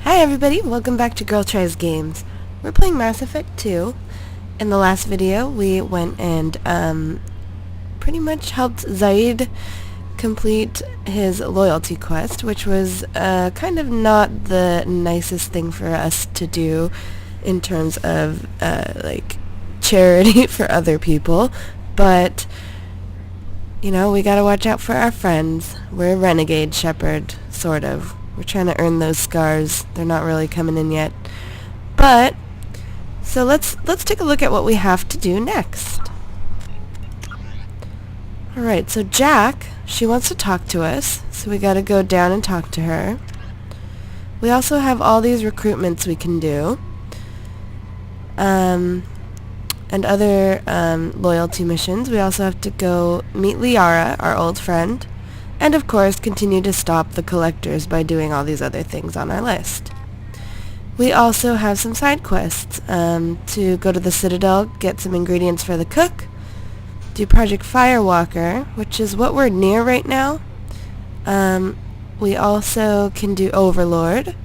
Hi everybody, welcome back to girltriesgames. We're playing Mass Effect 2. In the last video we went and pretty much helped Zaid complete his loyalty quest, which was kind of not the nicest thing for us to do in terms of like charity for other people, but you know, we gotta watch out for our friends. We're a renegade shepherd, sort of. We're trying to earn those scars. They're not really coming in yet. But, so let's take a look at what we have to do next. Alright, so Jack, she wants to talk to us, so we gotta go down and talk to her. We also have all these recruitments we can do. And other loyalty missions. We also have to go meet Liara, our old friend. And of course, continue to stop the collectors by doing all these other things on our list. We also have some side quests to go to the Citadel, get some ingredients for the cook, do Project Firewalker, which is what we're near right now. We also can do Overlord,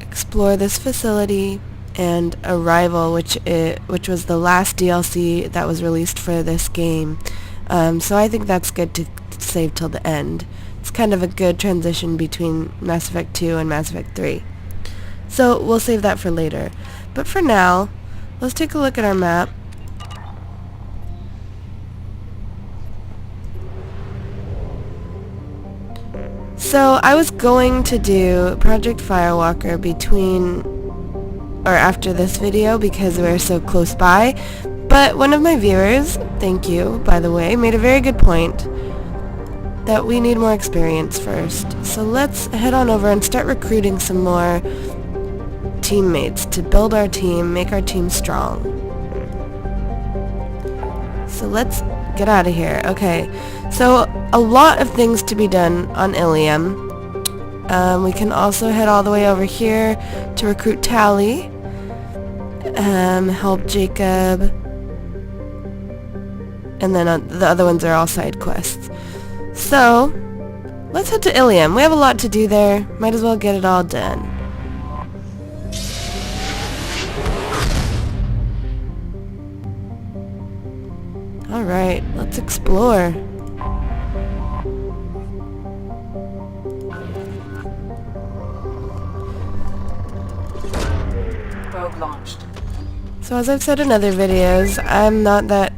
explore this facility, and Arrival, which was the last DLC that was released for this game. So I think that's good to save till the end. It's kind of a good transition between Mass Effect 2 and Mass Effect 3. So we'll save that for later. But for now, let's take a look at our map. So I was going to do Project Firewalker between or after this video because we're so close by, but one of my viewers, thank you by the way, made a very good point that we need more experience first. So let's head on over and start recruiting some more teammates to build our team, make our team strong. So let's get out of here. Okay, so a lot of things to be done on Illium. We can also head all the way over here to recruit Tally, help Jacob, and then the other ones are all side quests. So, let's head to Illium. We have a lot to do there. Might as well get it all done. Alright, let's explore. Probe launched. So as I've said in other videos, I'm not that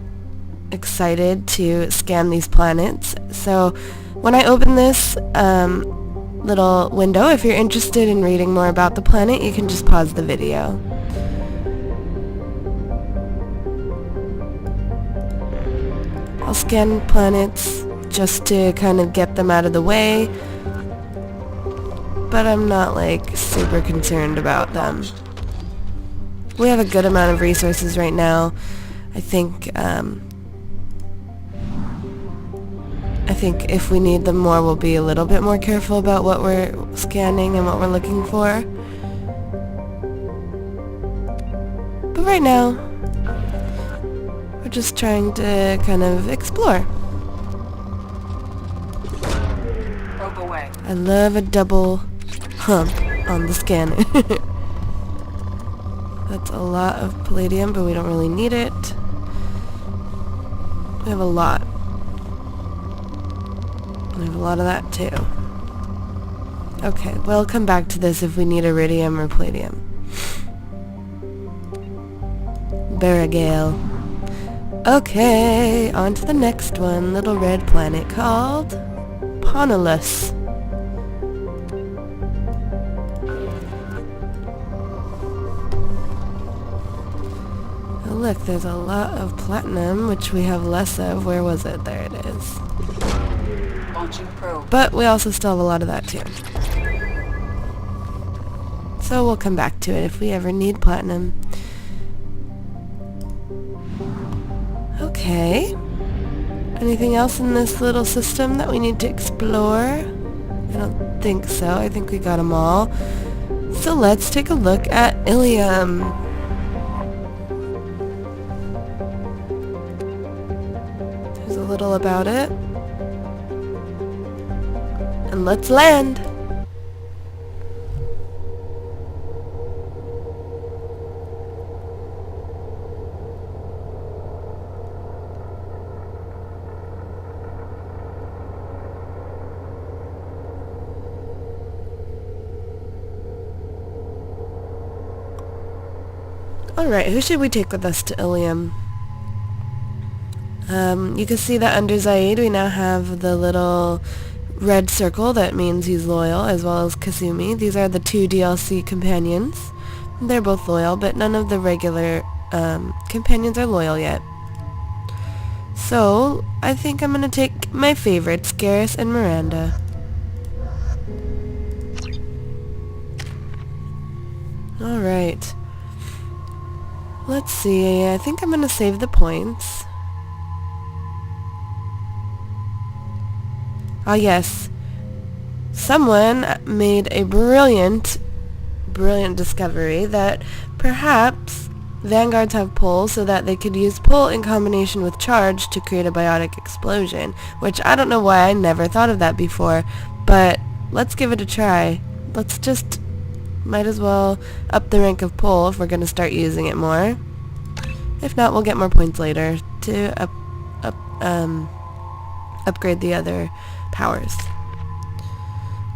excited to scan these planets. So when I open this little window, if you're interested in reading more about the planet, you can just pause the video. I'll scan planets just to kind of get them out of the way, but I'm not like super concerned about them. We have a good amount of resources right now. I think if we need them more, we'll be a little bit more careful about what we're scanning and what we're looking for. But right now, we're just trying to kind of explore. Probe away. I love a double hump on the scanner. That's a lot of palladium, but we don't really need it. We have a lot. We have a lot of that too. Okay, we'll come back to this if we need iridium or palladium. Barrigale. Okay, on to the next one. Little red planet called Ponulus. Oh look, there's a lot of platinum, which we have less of. Where was it? There it is. Launching probe. But we also still have a lot of that too. So we'll come back to it if we ever need platinum. Okay. Anything else in this little system that we need to explore? I don't think so. I think we got them all. So let's take a look at Illium. There's a little about it. And let's land! Alright, who should we take with us to Illium? You can see that under Zaid we now have the little red circle that means he's loyal, as well as Kasumi. These are the two DLC companions. They're both loyal, but none of the regular companions are loyal yet. So, I think I'm gonna take my favorites, Garrus and Miranda. Alright. Let's see, I think I'm gonna save the points. Ah yes. Someone made a brilliant discovery that perhaps vanguards have pull so that they could use pull in combination with charge to create a biotic explosion, which I don't know why I never thought of that before, but let's give it a try. Let's just, might as well up the rank of pull if we're going to start using it more. If not, we'll get more points later to upgrade the other powers.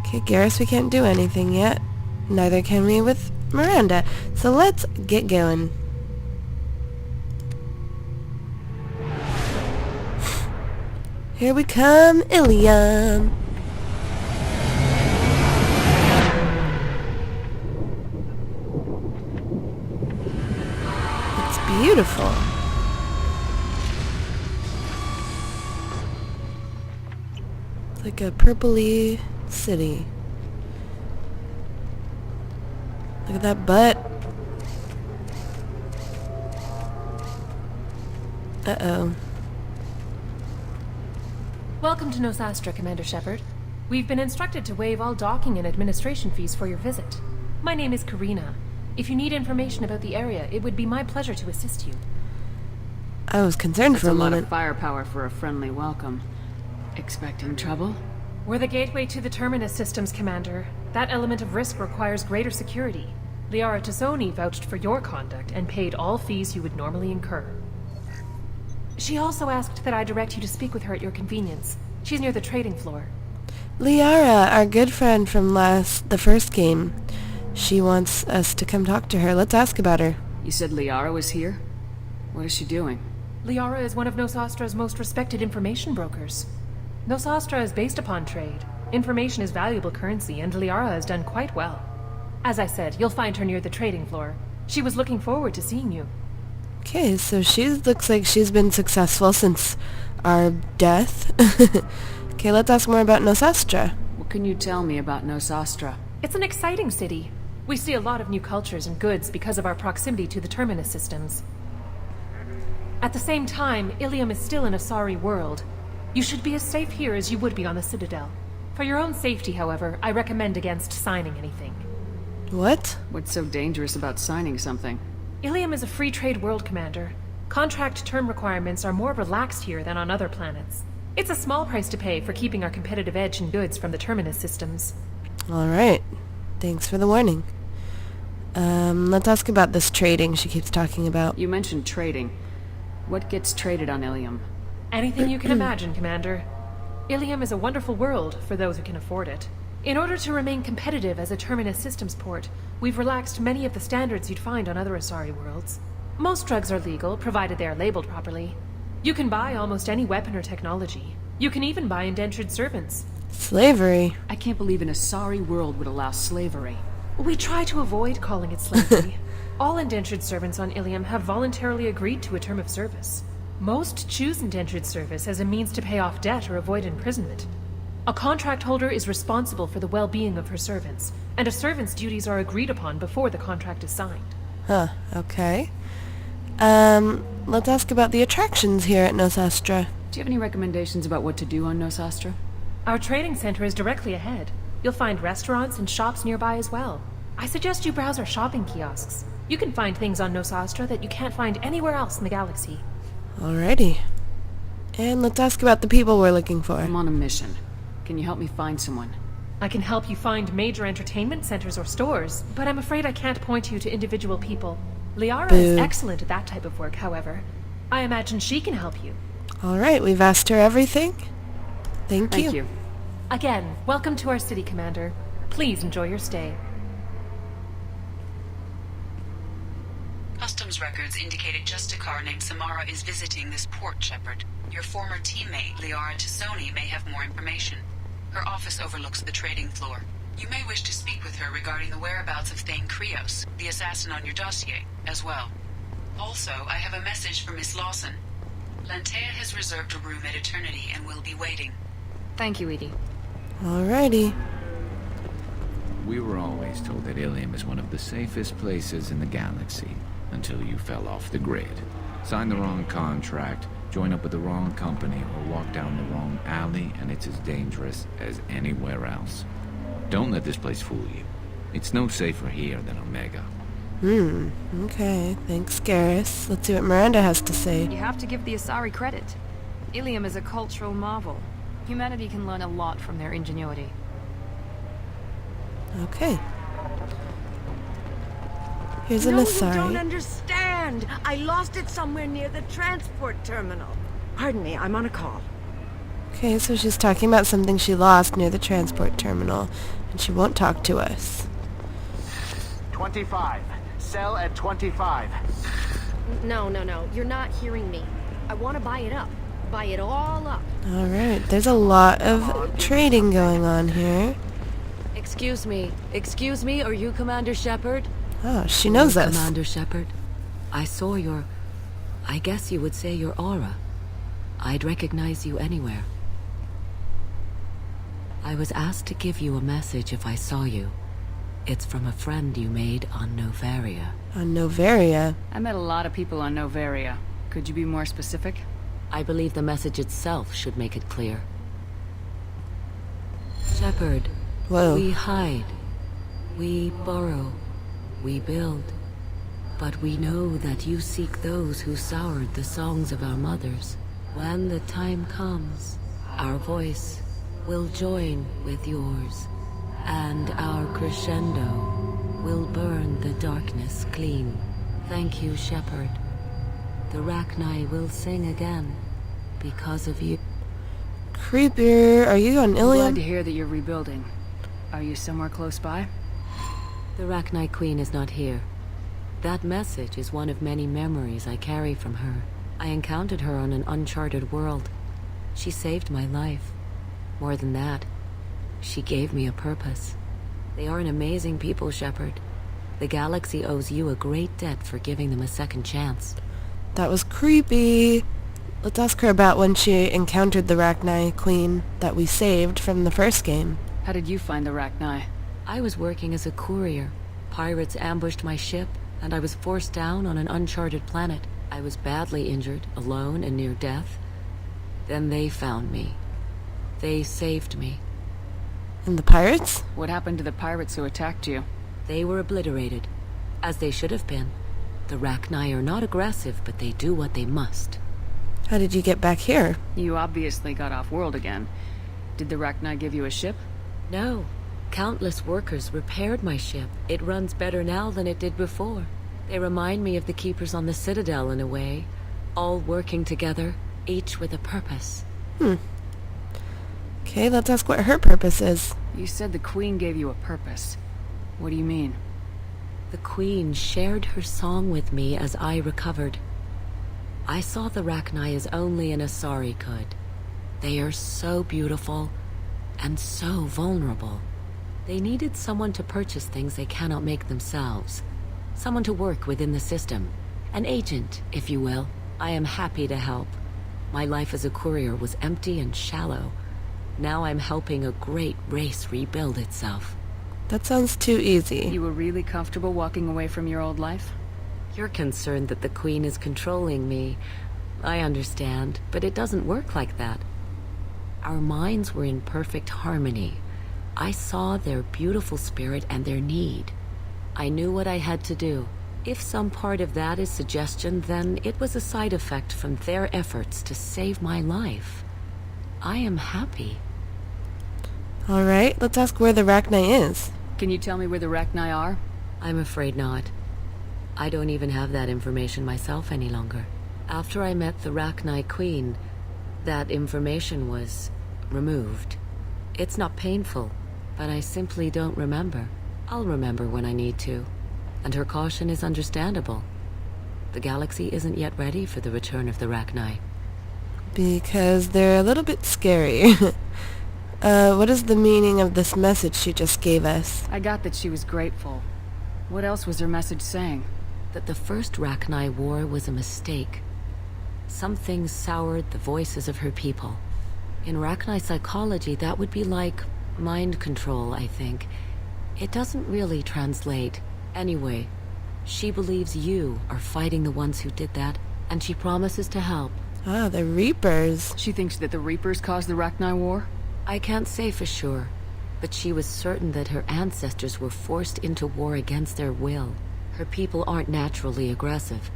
Okay, Garrus, we can't do anything yet. Neither can we with Miranda. So let's get going. Here we come, Illium. It's beautiful. It's like a purpley city. Look at that butt. Uh-oh. Welcome to Nosastra, Commander Shepard. We've been instructed to waive all docking and administration fees for your visit. My name is Karina. If you need information about the area, it would be my pleasure to assist you. I was concerned for a That's a lot moment. of firepower for a friendly welcome. Expecting trouble? We're the gateway to the Terminus systems, Commander. That element of risk requires greater security. Liara Tazzoni vouched for your conduct and paid all fees you would normally incur. She also asked that I direct you to speak with her at your convenience. She's near the trading floor. Liara, our good friend from the first game. She wants us to come talk to her. Let's ask about her. You said Liara was here? What is she doing? Liara is one of Nosastra's most respected information brokers. Nosastra is based upon trade. Information is valuable currency, and Liara has done quite well. As I said, you'll find her near the trading floor. She was looking forward to seeing you. Okay, so she looks like she's been successful since our death. Okay, let's ask more about Nosastra. What can you tell me about Nosastra? It's an exciting city. We see a lot of new cultures and goods because of our proximity to the Terminus systems. At the same time, Illium is still an Asari world. You should be as safe here as you would be on the Citadel. For your own safety, however, I recommend against signing anything. What? What's so dangerous about signing something? Illium is a free trade world, Commander. Contract term requirements are more relaxed here than on other planets. It's a small price to pay for keeping our competitive edge in goods from the Terminus systems. Alright. Thanks for the warning. Let's ask about this trading she keeps talking about. You mentioned trading. What gets traded on Illium? Anything you can imagine, Commander. Illium is a wonderful world for those who can afford it. In order to remain competitive as a Terminus systems port, we've relaxed many of the standards you'd find on other Asari worlds. Most drugs are legal, provided they are labeled properly. You can buy almost any weapon or technology. You can even buy indentured servants. Slavery. I can't believe an Asari world would allow slavery. We try to avoid calling it slavery. All indentured servants on Illium have voluntarily agreed to a term of service. Most choose indentured service as a means to pay off debt or avoid imprisonment. A contract holder is responsible for the well-being of her servants, and a servant's duties are agreed upon before the contract is signed. Huh, okay. Let's ask about the attractions here at Nosastra. Do you have any recommendations about what to do on Nosastra? Our trading center is directly ahead. You'll find restaurants and shops nearby as well. I suggest you browse our shopping kiosks. You can find things on Nosastra that you can't find anywhere else in the galaxy. Alrighty. And let's ask about the people we're looking for. I'm on a mission. Can you help me find someone? I can help you find major entertainment centers or stores, but I'm afraid I can't point you to individual people. Liara is Boo. excellent at that type of work, however. I imagine she can help you. Alright, we've asked her everything. Thank you. Thank you. Again, welcome to our city, Commander. Please enjoy your stay. Customs comms records indicated just a car named Samara is visiting this port, Shepard. Your former teammate, Liara Tassoni, may have more information. Her office overlooks the trading floor. You may wish to speak with her regarding the whereabouts of Thane Krios, the assassin on your dossier, as well. Also, I have a message for Miss Lawson. Lantea has reserved a room at Eternity and will be waiting. Thank you, Edie. Alrighty. We were always told that Illium is one of the safest places in the galaxy, until you fell off the grid. Signed the wrong contract, join up with the wrong company, or walk down the wrong alley, and it's as dangerous as anywhere else. Don't let this place fool you. It's no safer here than Omega. Okay. Thanks, Garrus. Let's see what Miranda has to say. You have to give the Asari credit. Illium is a cultural marvel. Humanity can learn a lot from their ingenuity. Okay. Here's an No, you Asari. don't understand. I lost it somewhere near the transport terminal. Pardon me, I'm on a call. Okay, so she's talking about something she lost near the transport terminal, and she won't talk to us. 25. Sell at 25. No. You're not hearing me. I want to buy it up. Buy it all up. Alright, there's a lot of trading going on here. Excuse me, are you Commander Shepard? Oh, she knows us. Commander Shepard, I saw I guess you would say your aura. I'd recognize you anywhere. I was asked to give you a message if I saw you. It's from a friend you made on Novaria. On Novaria. I met a lot of people on Novaria. Could you be more specific? I believe the message itself should make it clear. Shepard, Whoa. we hide, we burrow, we build. But we know that you seek those who soured the songs of our mothers. When the time comes, our voice will join with yours, and our crescendo will burn the darkness clean. Thank you, Shepard. The Rachni will sing again because of you. Creeper, are you on I'm glad to Illium? hear that you're rebuilding. Are you somewhere close by? The Rachni Queen is not here. That message is one of many memories I carry from her. I encountered her on an uncharted world. She saved my life. More than that, she gave me a purpose. They are an amazing people, Shepard. The galaxy owes you a great debt for giving them a second chance. That was creepy. Let's ask her about when she encountered the Rachni Queen that we saved from the first game. How did you find the Rachni? I was working as a courier. Pirates ambushed my ship, and I was forced down on an uncharted planet. I was badly injured, alone and near death. Then they found me. They saved me. And the pirates? What happened to the pirates who attacked you? They were obliterated, as they should have been. The Rachni are not aggressive, but they do what they must. How did you get back here? You obviously got off-world again. Did the Rachni give you a ship? No. Countless workers repaired my ship. It runs better now than it did before. They remind me of the Keepers on the Citadel in a way. All working together, each with a purpose. Okay, let's ask what her purpose is. You said the Queen gave you a purpose. What do you mean? The Queen shared her song with me as I recovered. I saw the Rachni as only an Asari could. They are so beautiful and so vulnerable. They needed someone to purchase things they cannot make themselves. Someone to work within the system. An agent, if you will. I am happy to help. My life as a courier was empty and shallow. Now I'm helping a great race rebuild itself. That sounds too easy. You were really comfortable walking away from your old life? You're concerned that the Queen is controlling me. I understand, but it doesn't work like that. Our minds were in perfect harmony. I saw their beautiful spirit and their need. I knew what I had to do. If some part of that is suggestion, then it was a side effect from their efforts to save my life. I am happy. Alright, let's ask where the Rachni is. Can you tell me where the Rachni are? I'm afraid not. I don't even have that information myself any longer. After I met the Rachni Queen, that information was removed. It's not painful, but I simply don't remember. I'll remember when I need to, and her caution is understandable. The galaxy isn't yet ready for the return of the Rachni. Because they're a little bit scary. What is the meaning of this message she just gave us? I got that she was grateful. What else was her message saying? That the first Rachni war was a mistake. Some things soured the voices of her people. In Rachni psychology, that would be like mind control, I think. It doesn't really translate. Anyway, she believes you are fighting the ones who did that, and she promises to help. Ah, the Reapers. She thinks that the Reapers caused the Rachni War? I can't say for sure, but she was certain that her ancestors were forced into war against their will. Her people aren't naturally aggressive.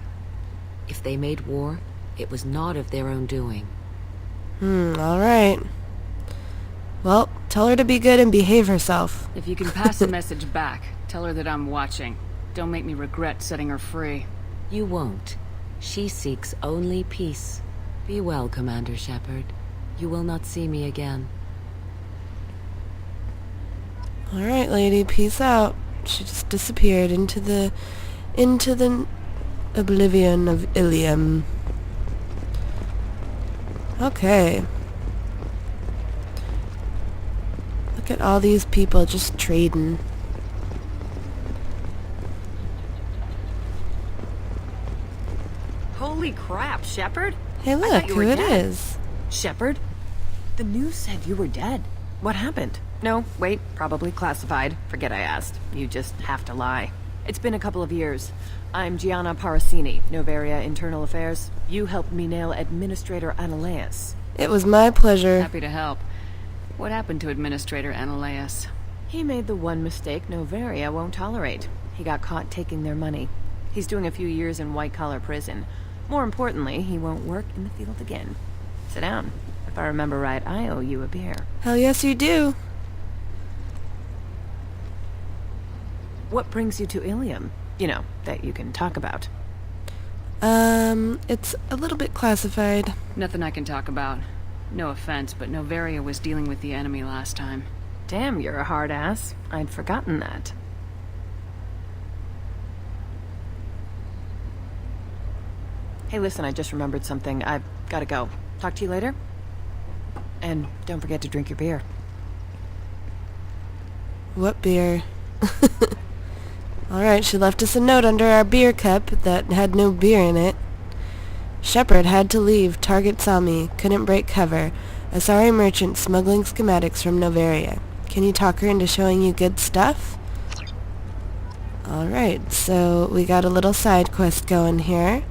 If they made war, it was not of their own doing. Alright. Well, tell her to be good and behave herself. If you can pass the message back, tell her that I'm watching. Don't make me regret setting her free. You won't. She seeks only peace. Be well, Commander Shepard. You will not see me again. Alright, lady, peace out. She just disappeared into the oblivion of Illium. Okay. Look at all these people just trading. Holy crap, Shepard? Hey, I look thought you who were it dead. is. Shepard? The news said you were dead. What happened? No, wait, probably classified. Forget I asked. You just have to lie. It's been a couple of years. I'm Gianna Parasini, Noveria Internal Affairs. You helped me nail Administrator Analeas. It was my pleasure. Happy to help. What happened to Administrator Analeas? He made the one mistake Noveria won't tolerate. He got caught taking their money. He's doing a few years in white-collar prison. More importantly, he won't work in the field again. Sit down. If I remember right, I owe you a beer. Hell yes you do. What brings you to Illium? You know, that you can talk about. It's a little bit classified. Nothing I can talk about. No offense, but Noveria was dealing with the enemy last time. Damn, you're a hard ass. I'd forgotten that. Hey, listen, I just remembered something. I've gotta go. Talk to you later? And don't forget to drink your beer. What beer? Alright, she left us a note under our beer cup that had no beer in it. Shepard had to leave. Target saw me. Couldn't break cover. A sorry merchant smuggling schematics from Noveria. Can you talk her into showing you good stuff? Alright, so we got a little side quest going here.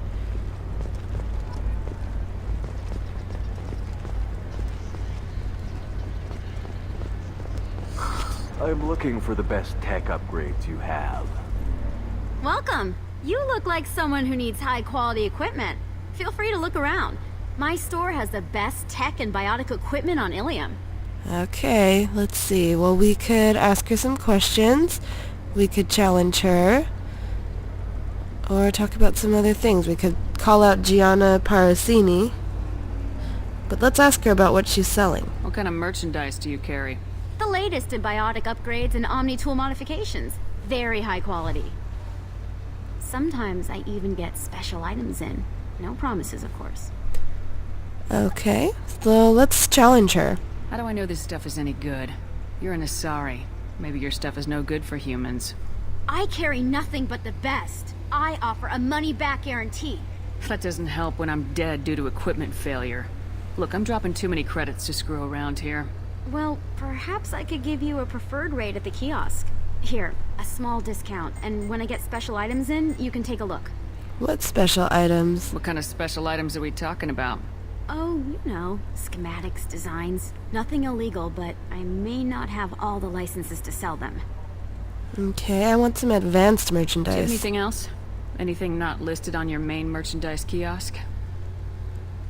I'm looking for the best tech upgrades you have. Welcome. You look like someone who needs high-quality equipment. Feel free to look around. My store has the best tech and biotic equipment on Illium. Okay, let's see. Well, we could ask her some questions. We could challenge her. Or talk about some other things. We could call out Gianna Parasini. But let's ask her about what she's selling. What kind of merchandise do you carry? The latest in biotic upgrades and omni-tool modifications. Very high quality. Sometimes I even get special items in. No promises, of course. Okay, so let's challenge her. How do I know this stuff is any good? You're an Asari. Maybe your stuff is no good for humans. I carry nothing but the best. I offer a money-back guarantee. That doesn't help when I'm dead due to equipment failure. Look, I'm dropping too many credits to screw around here. Well, perhaps I could give you a preferred rate at the kiosk. Here, a small discount, and when I get special items in, you can take a look. What special items? What kind of special items are we talking about? Oh, you know, schematics, designs. Nothing illegal, but I may not have all the licenses to sell them. Okay, I want some advanced merchandise. Do you have anything else? Anything not listed on your main merchandise kiosk?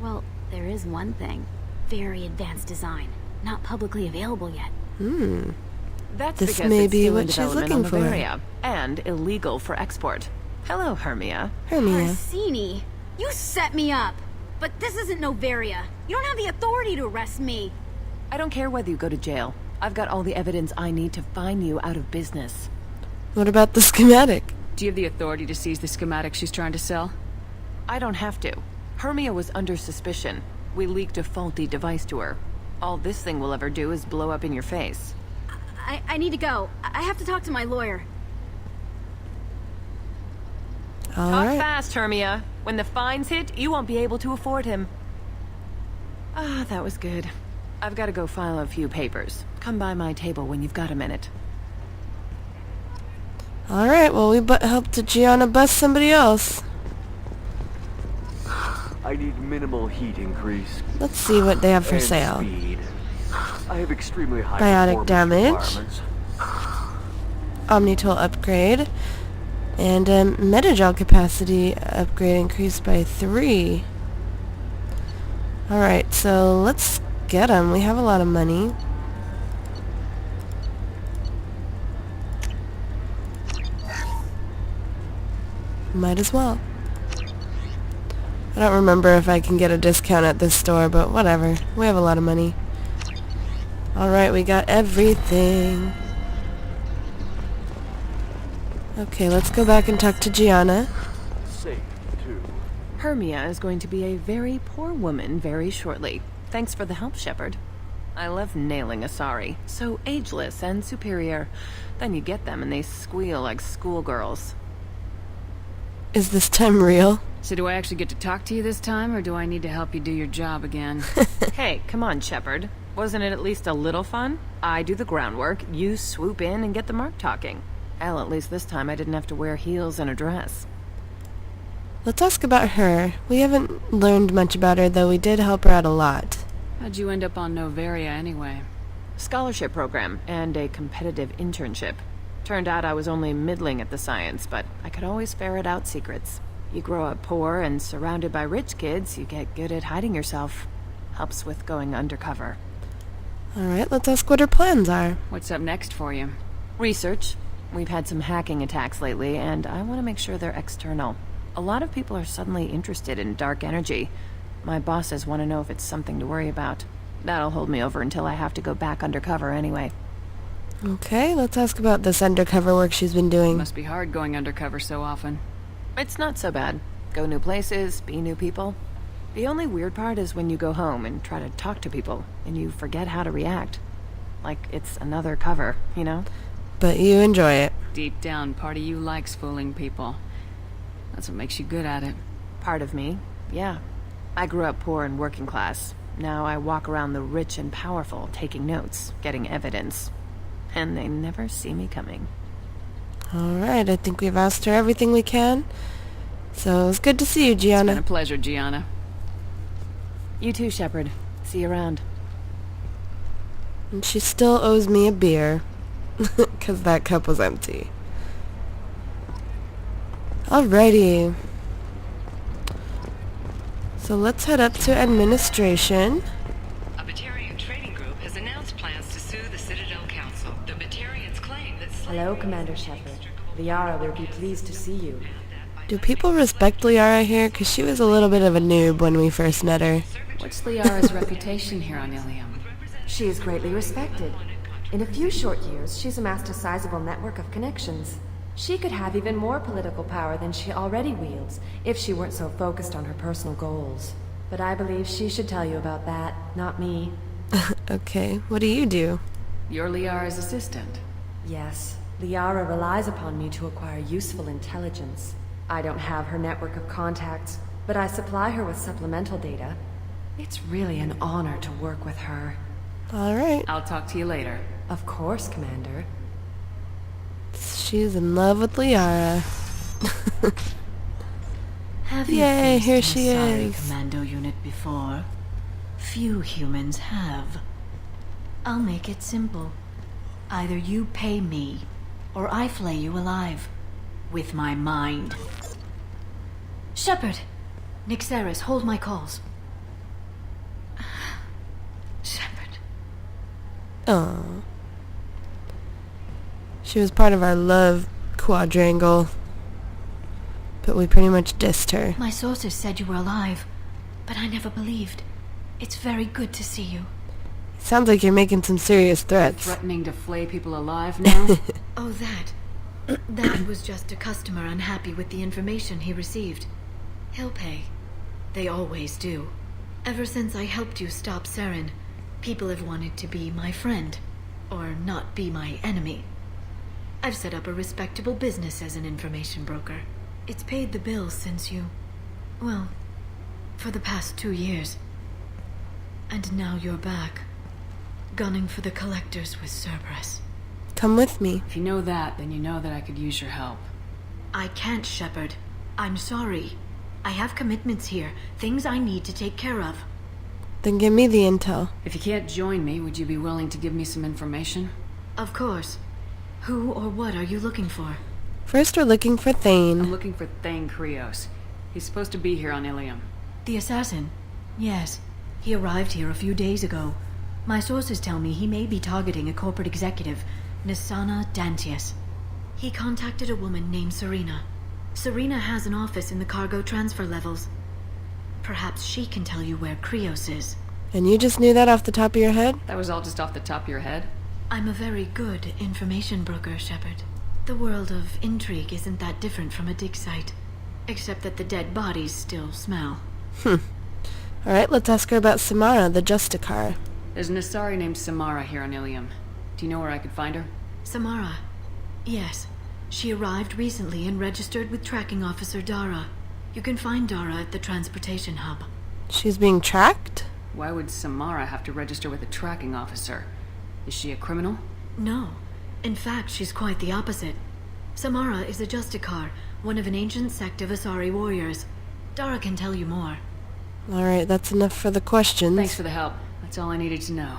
Well, there is one thing. Very advanced design. Not publicly available yet. That's This because may it's be still what in she's development looking on for. Noveria, and illegal for export. Hello, Hermia. Hermia. Parasini, you set me up. But this isn't Noveria. You don't have the authority to arrest me. I don't care whether you go to jail. I've got all the evidence I need to fine you out of business. What about the schematic? Do you have the authority to seize the schematic she's trying to sell? I don't have to. Hermia was under suspicion. We leaked a faulty device to her. All this thing will ever do is blow up in your face. I need to go. I have to talk to my lawyer. Talk fast, Hermia. When the fines hit, you won't be able to afford him. Ah, that was good. I've got to go file a few papers. Come by my table when you've got a minute. Alright, well we helped Gianna bust somebody else. I need minimal heat increase. Let's see what they have for and sale. Speed. I have extremely high Biotic damage. requirements. Omnitool upgrade. And metagel capacity upgrade increased by 3. Alright, so let's get them. We have a lot of money. Might as well. I don't remember if I can get a discount at this store, but whatever. We have a lot of money. Alright, we got everything. Okay, let's go back and talk to Gianna. Safe, too. Hermia is going to be a very poor woman very shortly. Thanks for the help, Shepard. I love nailing Asari. So ageless and superior. Then you get them and they squeal like schoolgirls. Is this time real? So do I actually get to talk to you this time, or do I need to help you do your job again? Hey, come on, Shepard. Wasn't it at least a little fun? I do the groundwork, you swoop in and get the mark talking. Hell, at least this time I didn't have to wear heels and a dress. Let's ask about her. We haven't learned much about her, though we did help her out a lot. How'd you end up on Noveria anyway? Scholarship program and a competitive internship. Turned out I was only middling at the science, but I could always ferret out secrets. You grow up poor and surrounded by rich kids, you get good at hiding yourself. Helps with going undercover. Alright, let's ask what her plans are. What's up next for you? Research. We've had some hacking attacks lately, and I want to make sure they're external. A lot of people are suddenly interested in dark energy. My bosses want to know if it's something to worry about. That'll hold me over until I have to go back undercover anyway. Okay, let's ask about this undercover work she's been doing. Must be hard going undercover so often. It's not so bad. Go new places, be new people. The only weird part is when you go home and try to talk to people, and you forget how to react. Like it's another cover, you know? But you enjoy it. Deep down, part of you likes fooling people. That's what makes you good at it. Part of me, yeah. I grew up poor and working class. Now I walk around the rich and powerful, taking notes, getting evidence. And they never see me coming. Alright, I think we've asked her everything we can. So it was good to see you, Gianna. It's been a pleasure, Gianna. You too, Shepard. See you around. And she still owes me a beer. Because that cup was empty. Alrighty. So let's head up to administration. A Batarian trading group has announced plans to sue the Citadel Council. The Batarians claim that... Hello, Commander Shepard. Liara will be pleased to see you. Do people respect Liara here? Because she was a little bit of a noob when we first met her. What's Liara's reputation here on Illium? She is greatly respected. In a few short years, she's amassed a sizable network of connections. She could have even more political power than she already wields, if she weren't so focused on her personal goals. But I believe she should tell you about that, not me. Okay, what do you do? You're Liara's assistant. Yes, Liara relies upon me to acquire useful intelligence. I don't have her network of contacts, but I supply her with supplemental data. It's really an honor to work with her. Alright. I'll talk to you later. Of course, Commander. She's in love with Liara. Have you Yay, faced here an she Asari is. commando unit before? Few humans have. I'll make it simple. Either you pay me, or I flay you alive. With my mind. Shepard! Nixeris, hold my calls. Shepard. Oh. She was part of our love quadrangle. But we pretty much dissed her. My sources said you were alive, but I never believed. It's very good to see you. Sounds like you're making some serious threats. Threatening to flay people alive now? Oh, that. That was just a customer unhappy with the information he received. He'll pay. They always do. Ever since I helped you stop Saren, people have wanted to be my friend, or not be my enemy. I've set up a respectable business as an information broker. It's paid the bills since you... well, for the past 2 years. And now you're back, gunning for the collectors with Cerberus. Come with me. If you know that, then you know that I could use your help. I can't, Shepard. I'm sorry. I have commitments here, things I need to take care of. Then give me the intel. If you can't join me, would you be willing to give me some information? Of course. Who or what are you looking for? First, we're looking for Thane. I'm looking for Thane Krios. He's supposed to be here on Illium. The assassin? Yes. He arrived here a few days ago. My sources tell me he may be targeting a corporate executive, Nisana Dantius. He contacted a woman named Serena. Serena has an office in the cargo transfer levels. Perhaps she can tell you where Krios is. And you just knew that off the top of your head? That was all just off the top of your head? I'm a very good information broker, Shepard. The world of intrigue isn't that different from a dig site, except that the dead bodies still smell. Alright, let's ask her about Samara, the Justicar. There's an Asari named Samara here on Illium. Do you know where I could find her? Samara? Yes. She arrived recently and registered with tracking officer Dara. You can find Dara at the transportation hub. She's being tracked? Why would Samara have to register with a tracking officer? Is she a criminal? No. In fact, she's quite the opposite. Samara is a Justicar, one of an ancient sect of Asari warriors. Dara can tell you more. Alright, that's enough for the questions. Thanks for the help. That's all I needed to know.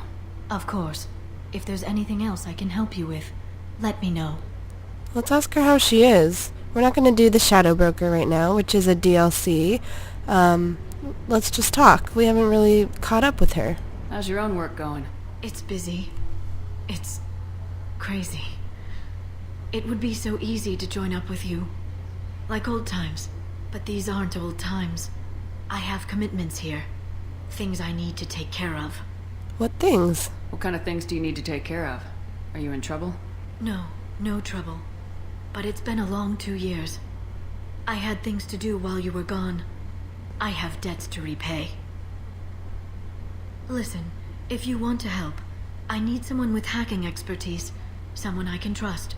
Of course. If there's anything else I can help you with, let me know. Let's ask her how she is. We're not going to do the Shadow Broker right now, which is a DLC. Let's just talk. We haven't really caught up with her. How's your own work going? It's busy. It's crazy. It would be so easy to join up with you. Like old times. But these aren't old times. I have commitments here. Things I need to take care of. What things? What kind of things do you need to take care of? Are you in trouble? No, no trouble. But it's been a long 2 years. I had things to do while you were gone. I have debts to repay. Listen, if you want to help, I need someone with hacking expertise. Someone I can trust.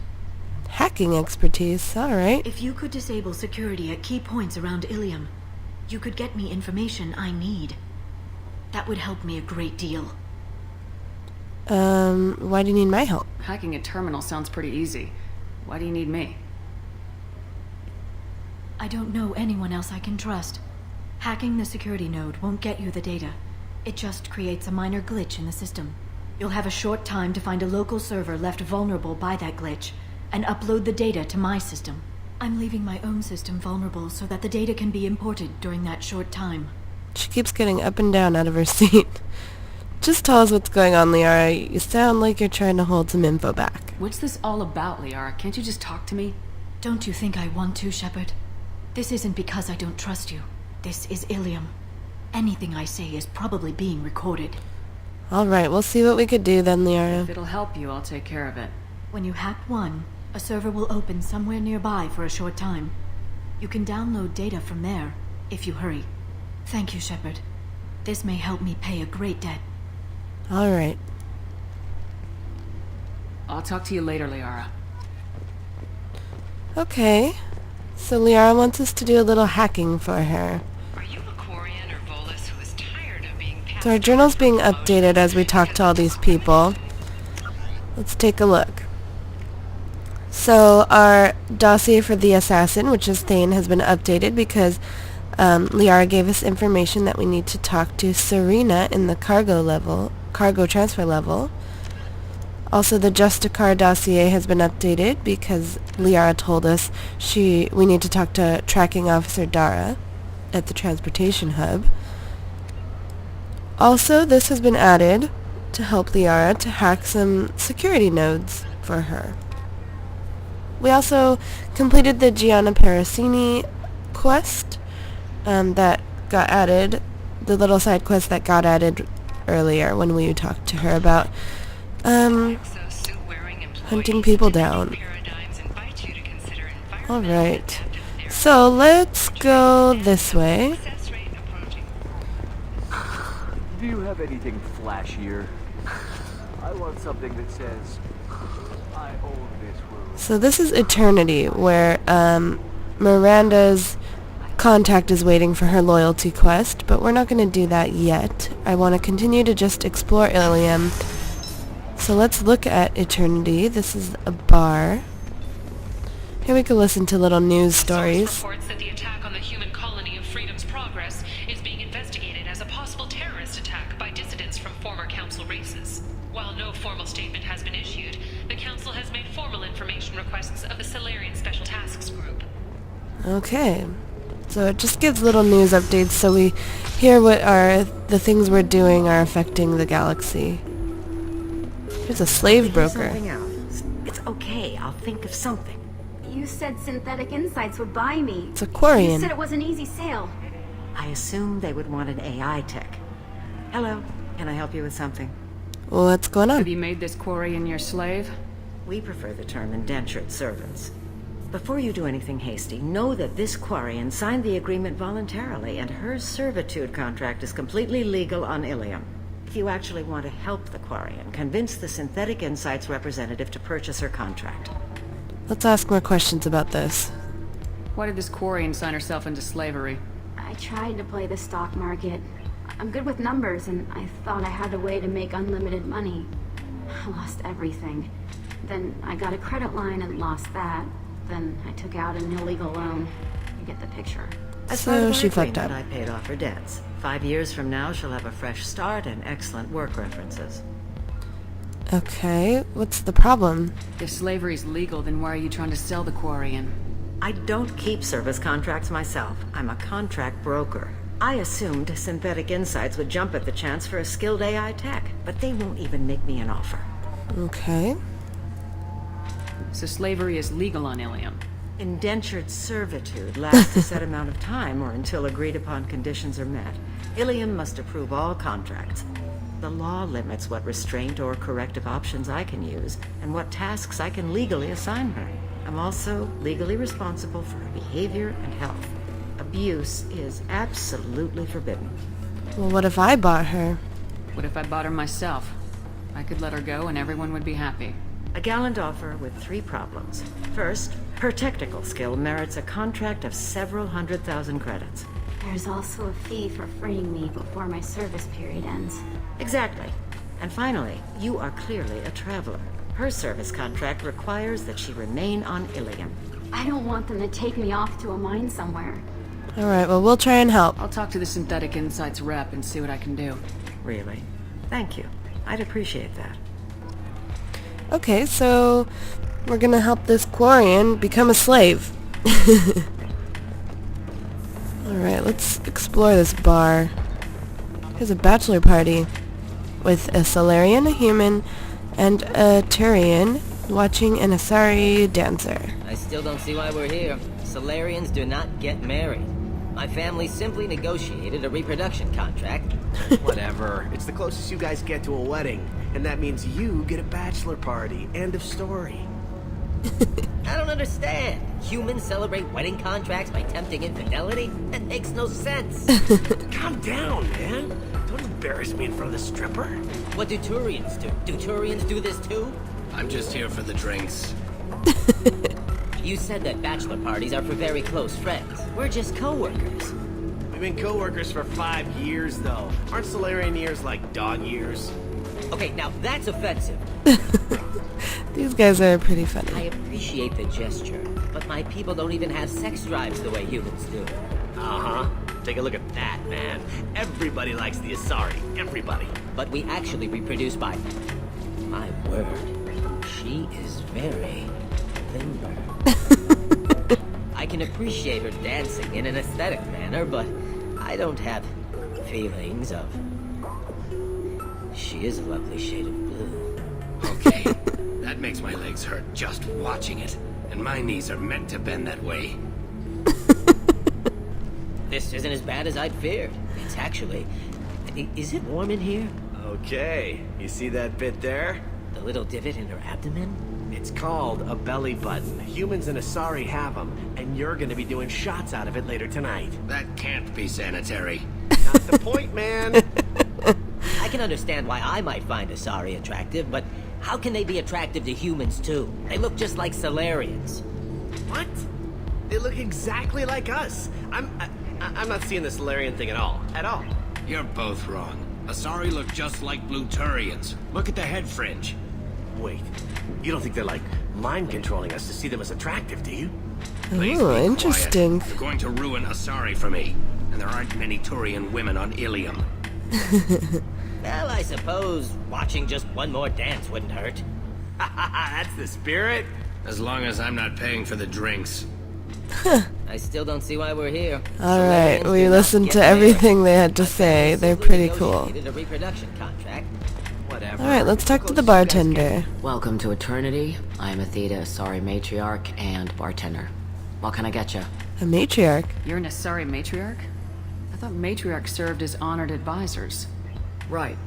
Hacking expertise, alright. If you could disable security at key points around Illium, you could get me information I need. That would help me a great deal. Why do you need my help? Hacking a terminal sounds pretty easy. Why do you need me? I don't know anyone else I can trust. Hacking the security node won't get you the data. It just creates a minor glitch in the system. You'll have a short time to find a local server left vulnerable by that glitch, and upload the data to my system. I'm leaving my own system vulnerable so that the data can be imported during that short time. She keeps getting up and down out of her seat. Just tell us what's going on, Liara. You sound like you're trying to hold some info back. What's this all about, Liara? Can't you just talk to me? Don't you think I want to, Shepard? This isn't because I don't trust you. This is Illium. Anything I say is probably being recorded. Alright, we'll see what we could do then, Liara. If it'll help you, I'll take care of it. When you hack one, a server will open somewhere nearby for a short time. You can download data from there, if you hurry. Thank you, Shepard. This may help me pay a great debt. Alright. I'll talk to you later, Liara. Okay. So Liara wants us to do a little hacking for her. So our journal's being updated as we talk to all these people. Let's take a look. So our dossier for the assassin, which is Thane, has been updated because Liara gave us information that we need to talk to Serena in the cargo transfer level. Also, the Justicar dossier has been updated because Liara told us we need to talk to tracking officer Dara at the transportation hub. Also, this has been added to help Liara to hack some security nodes for her. We also completed the Gianna Parasini quest that got added, the little side quest that got added earlier when we talked to her about hunting people down. Alright, So let's go this way. Do you have anything flashier? I want something that says, I own this room. So this is Eternity, where Miranda's contact is waiting for her loyalty quest, but we're not going to do that yet. I want to continue to just explore Illium. So let's look at Eternity. This is a bar. Here we can listen to little news stories. Reports that the attack on the human colony of Freedom's Progress is being investigated as a possible terrorist attack by dissidents from former council races. While no formal statement has been issued, the council has made formal information requests of the Solarian Special Tasks Group. Okay. So it just gives little news updates so we hear what the things we're doing are affecting the galaxy. Here's a slave broker. Something else. It's okay, I'll think of something. You said Synthetic Insights would buy me. It's a Quarian. You said it was an easy sale. I assumed they would want an AI tech. Hello, can I help you with something? Well, what's going on? Have you made this Quarian your slave? We prefer the term indentured servants. Before you do anything hasty, know that this Quarian signed the agreement voluntarily, and her servitude contract is completely legal on Illium. If you actually want to help the Quarian, convince the Synthetic Insights representative to purchase her contract. Let's ask more questions about this. Why did this Quarian sign herself into slavery? I tried to play the stock market. I'm good with numbers, and I thought I had a way to make unlimited money. I lost everything. Then I got a credit line and lost that. Then I took out an illegal loan. You get the picture. So she fucked up. I paid off her debts. 5 years from now, she'll have a fresh start and excellent work references. Okay, what's the problem? If slavery's legal, then why are you trying to sell the Quarian? I don't keep service contracts myself. I'm a contract broker. I assumed Synthetic Insights would jump at the chance for a skilled AI tech, but they won't even make me an offer. Okay. So slavery is legal on Illium? Indentured servitude lasts a set amount of time or until agreed upon conditions are met. Illium must approve all contracts. The law limits what restraint or corrective options I can use and what tasks I can legally assign her. I'm also legally responsible for her behavior and health. Abuse is absolutely forbidden. Well, what if I bought her? What if I bought her myself? I could let her go and everyone would be happy. A gallant offer with 3 problems. First, her technical skill merits a contract of several 100,000 credits. There's also a fee for freeing me before my service period ends. Exactly. And finally, you are clearly a traveler. Her service contract requires that she remain on Illium. I don't want them to take me off to a mine somewhere. Alright, well, we'll try and help. I'll talk to the Synthetic Insights rep and see what I can do. Really? Thank you. I'd appreciate that. Okay, so we're gonna help this Quarian become a slave. Alright, let's explore this bar. Here's a bachelor party with a Solarian, a human, and a Turian watching an Asari dancer. I still don't see why we're here. Solarians do not get married. My family simply negotiated a reproduction contract. Whatever. It's the closest you guys get to a wedding. And that means you get a bachelor party. End of story. I don't understand. Humans celebrate wedding contracts by tempting infidelity? That makes no sense. Calm down, man. Don't embarrass me in front of the stripper. What do Turians do? Do Turians do this too? I'm just here for the drinks. You said that bachelor parties are for very close friends. We're just co-workers. We've been co-workers for 5 years, though. Aren't Solarian years like dog years? Okay, now that's offensive. These guys are pretty funny. I appreciate the gesture, but my people don't even have sex drives the way humans do. Uh-huh. Take a look at that, man. Everybody likes the Asari. Everybody. But we actually reproduce by... My word. She is very limber. I can appreciate her dancing in an aesthetic manner, but I don't have feelings of... She is a lovely shade of blue. Okay, that makes my legs hurt just watching it. And my knees are meant to bend that way. This isn't as bad as I'd feared. It's actually... Is it warm in here? Okay, you see that bit there? The little divot in her abdomen? It's called a belly button. Humans and Asari have them, and you're gonna be doing shots out of it later tonight. That can't be sanitary. Not the point, man. I can understand why I might find Asari attractive, but how can they be attractive to humans too? They look just like Solarians. What? They look exactly like us. I'm not seeing the Solarian thing at all. At all. You're both wrong. Asari look just like Blue Turians. Look at the head fringe. Wait, you don't think they're like mind controlling us to see them as attractive, do you? Ooh, interesting. Quiet. You're going to ruin Asari for me, and there aren't many Turian women on Illium. Well, I suppose watching just one more dance wouldn't hurt. That's the spirit. As long as I'm not paying for the drinks. I still don't see why we're here. Alright, we listened to everything they had to say. They're pretty cool. A reproduction contract. Whatever. Alright, let's talk to the bartender. Welcome to Eternity. I'm Athena, Asari matriarch and bartender. What can I get you? A matriarch? You're an Asari matriarch? I thought matriarchs served as honored advisors. Right.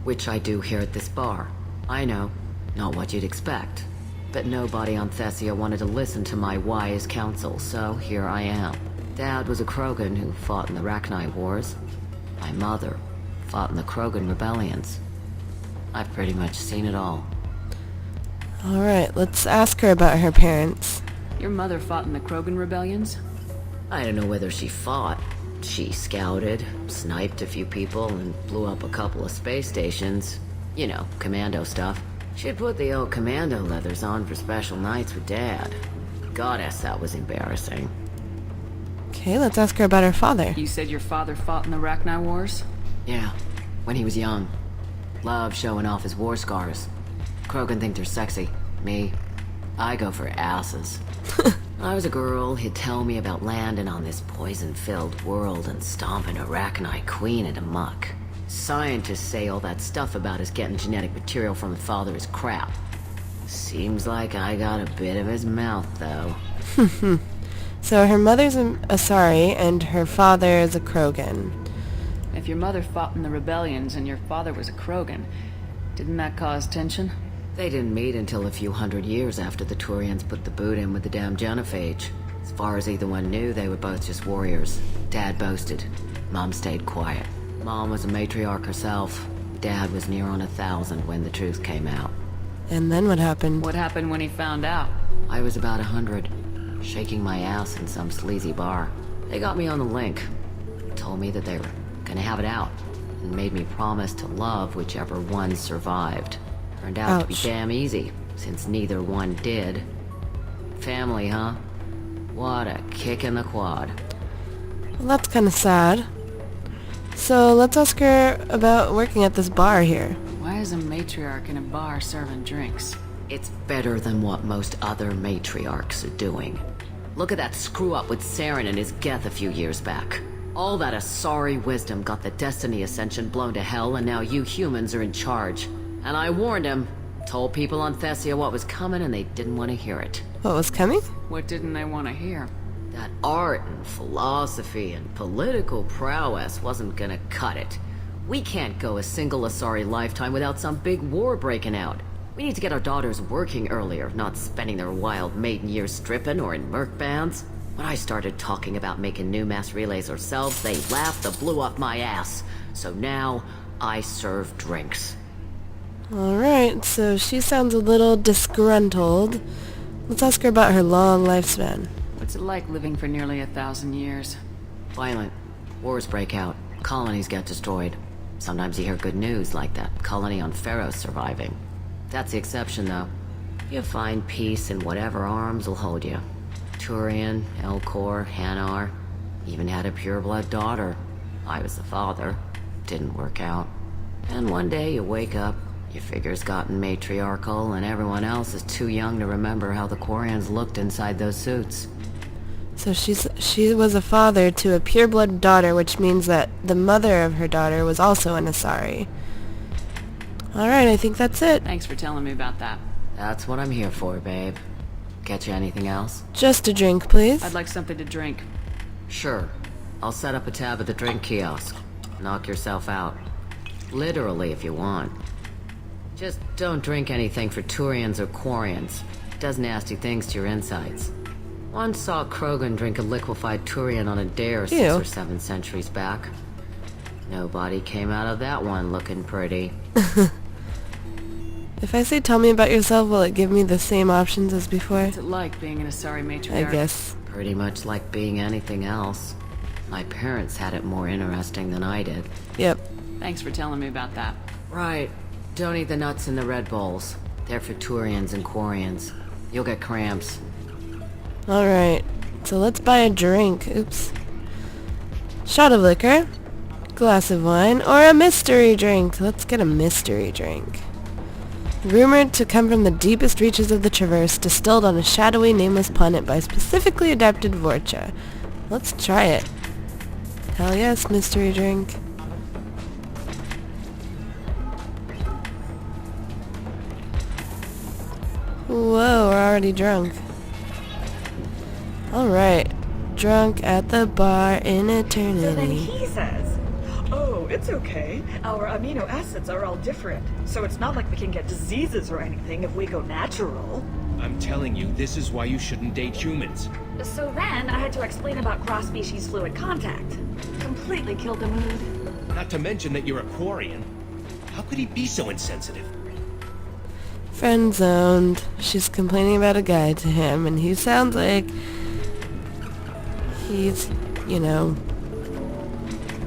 Which I do here at this bar. I know. Not what you'd expect. But nobody on Thessia wanted to listen to my wise counsel, so here I am. Dad was a Krogan who fought in the Rachni Wars. My mother fought in the Krogan rebellions. I've pretty much seen it all. Alright, let's ask her about her parents. Your mother fought in the Krogan rebellions? I don't know whether she fought. She scouted, sniped a few people, and blew up a couple of space stations. You know, commando stuff. She'd put the old commando leathers on for special nights with Dad. Goddess, that was embarrassing. Okay, let's ask her about her father. You said your father fought in the Rachni Wars? Yeah, when he was young. Loved showing off his war scars. Krogan think they're sexy. Me, I go for asses. I was a girl, he'd tell me about landing on this poison-filled world and stomping a Rachni queen into muck. Scientists say all that stuff about us getting genetic material from his father is crap. Seems like I got a bit of his mouth, though. So her mother's an Asari and her father is a Krogan. If your mother fought in the rebellions and your father was a Krogan, didn't that cause tension? They didn't meet until a few hundred years after the Turians put the boot in with the damn genophage. As far as either one knew, they were both just warriors. Dad boasted. Mom stayed quiet. Mom was a matriarch herself. Dad was near on 1,000 when the truth came out. And then what happened? What happened when he found out? I was about 100, shaking my ass in some sleazy bar. They got me on the link. Told me that they were gonna have it out, and made me promise to love whichever one survived. Turned out to be damn easy, since neither one did. Family, huh? What a kick in the quad. Well, that's kind of sad. So let's ask her about working at this bar here. Why is a matriarch in a bar serving drinks? It's better than what most other matriarchs are doing. Look at that screw-up with Saren and his Geth a few years back. All that Asari wisdom got the Destiny Ascension blown to hell, and now you humans are in charge. And I warned him. Told people on Thessia what was coming, and they didn't want to hear it. What was coming? What didn't they want to hear? That art and philosophy and political prowess wasn't gonna cut it. We can't go a single Asari lifetime without some big war breaking out. We need to get our daughters working earlier, not spending their wild maiden years stripping or in merc bands. When I started talking about making new mass relays ourselves, they laughed and blew up my ass. So now, I serve drinks. Alright, so she sounds a little disgruntled. Let's ask her about her long lifespan. What's it like living for nearly 1,000 years? Violent. Wars break out. Colonies get destroyed. Sometimes you hear good news, like that colony on Pharaoh surviving. That's the exception, though. You find peace in whatever arms will hold you. Turian, Elcor, Hanar. Even had a pureblood daughter. I was the father. Didn't work out. And one day you wake up, your figure's gotten matriarchal, and everyone else is too young to remember how the Quarians looked inside those suits. So she was a father to a pureblood daughter, which means that the mother of her daughter was also an Asari. Alright, I think that's it. Thanks for telling me about that. That's what I'm here for, babe. Get you anything else? Just a drink, please. I'd like something to drink. Sure. I'll set up a tab at the drink kiosk. Knock yourself out. Literally, if you want. Just don't drink anything for Turians or Quarians. It does nasty things to your insides. Once saw Krogan drink a liquefied Turian on a dare 6 or 7 centuries back. Nobody came out of that one looking pretty. If I say tell me about yourself, will it give me the same options as before? What's it like being an Asari matriarch? I guess. Pretty much like being anything else. My parents had it more interesting than I did. Yep. Thanks for telling me about that. Right. Don't eat the nuts in the Red Bowls. They're for Turians and Quarians. You'll get cramps. Alright. So let's buy a drink. Oops. Shot of liquor. Glass of wine. Or a mystery drink. Let's get a mystery drink. Rumored to come from the deepest reaches of the Traverse, distilled on a shadowy, nameless planet by specifically adapted Vorcha. Let's try it. Hell yes, mystery drink. Whoa, we're already drunk. Alright. Drunk at the bar in eternity. So then he says, oh, it's okay. Our amino acids are all different. So it's not like we can get diseases or anything if we go natural. I'm telling you, this is why you shouldn't date humans. So then I had to explain about cross-species fluid contact. Completely killed the mood. Not to mention that you're a Quarian. How could he be so insensitive? Friend zoned. She's complaining about a guy to him, and he sounds like he's, you know,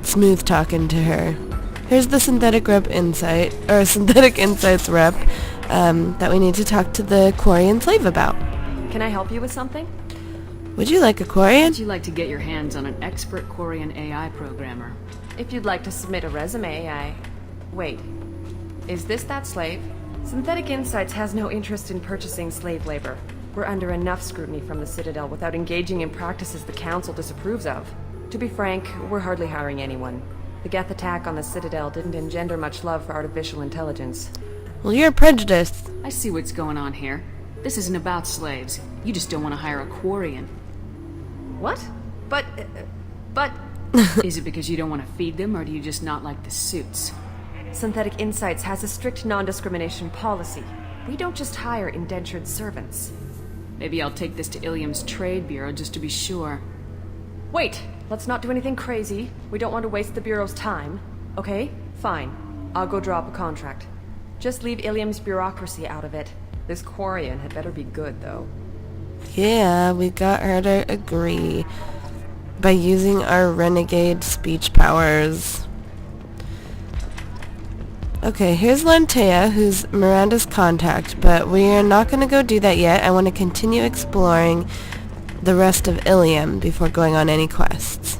smooth talking to her. Here's the synthetic insights rep that we need to talk to the Quarian slave about. Can I help you with something? Would you like a Quarian? Would you like to get your hands on an expert Quarian AI programmer? If you'd like to submit a resume, Wait. Is this that slave? Synthetic Insights has no interest in purchasing slave labor. We're under enough scrutiny from the Citadel without engaging in practices the Council disapproves of. To be frank, we're hardly hiring anyone. The Geth attack on the Citadel didn't engender much love for artificial intelligence. Well, you're prejudiced. I see what's going on here. This isn't about slaves. You just don't want to hire a Quarian. What? But... Is it because you don't want to feed them, or do you just not like the suits? Synthetic Insights has a strict non-discrimination policy. We don't just hire indentured servants. Maybe I'll take this to Illium's trade bureau just to be sure. Wait! Let's not do anything crazy. We don't want to waste the Bureau's time. Okay? Fine. I'll go draw up a contract. Just leave Illium's bureaucracy out of it. This Quarian had better be good, though. Yeah, we got her to agree. By using our renegade speech powers. Okay, here's Lantea, who's Miranda's contact, but we're not going to go do that yet. I want to continue exploring the rest of Illium before going on any quests.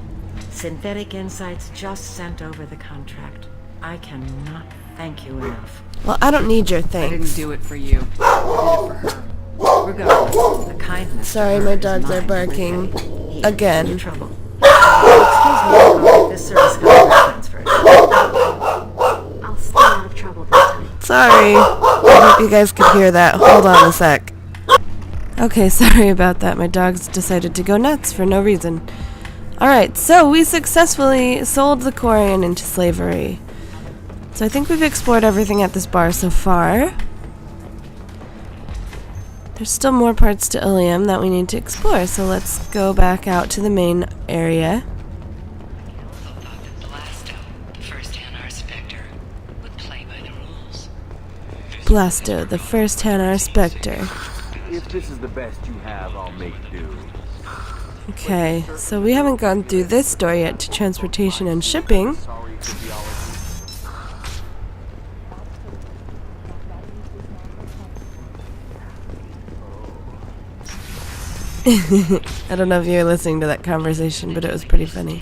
Synthetic Insights just sent over the contract. I cannot thank you enough. Well, I don't need your thanks. I didn't do it for you. I did it for her. Regardless, the kindness. Sorry, my dogs are barking again. Trouble. Excuse me, I'll this service transfer. I'll stay out of trouble this time. Sorry. I hope you guys could hear that. Hold on a sec. Okay, sorry about that. My dogs decided to go nuts for no reason. Alright, so we successfully sold the Quarian into slavery. So I think we've explored everything at this bar so far. There's still more parts to Illium that we need to explore, so let's go back out to the main area. Blasto, the first Hanar Spectre. If this is the best you have, I'll make do. Okay, so we haven't gone through this door yet to transportation and shipping. I don't know if you were listening to that conversation, but it was pretty funny.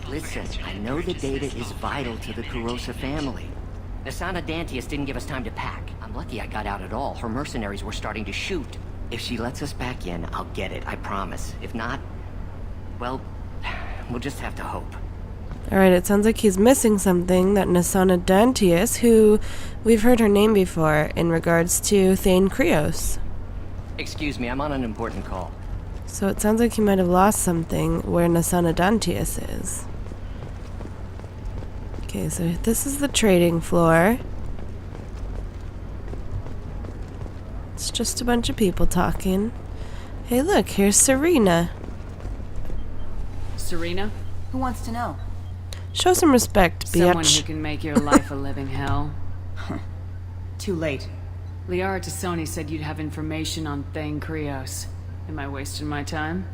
Listen, I know the data is vital to the Kurosa family. Nasana Dantius didn't give us time to pack. I'm lucky I got out at all. Her mercenaries were starting to shoot. If she lets us back in, I'll get it, I promise. If not, well, we'll just have to hope. Alright, it sounds like he's missing something, that Nasana Dantius, who we've heard her name before in regards to Thane Krios. Excuse me, I'm on an important call. So it sounds like he might have lost something where Nasana Dantius is. Okay, so this is the trading floor. It's just a bunch of people talking. Hey, look, here's Serena. Serena? Who wants to know? Show some respect, bitch. Someone who can make your life a living hell. Too late. Liara Tassoni said you'd have information on Thane Krios. Am I wasting my time?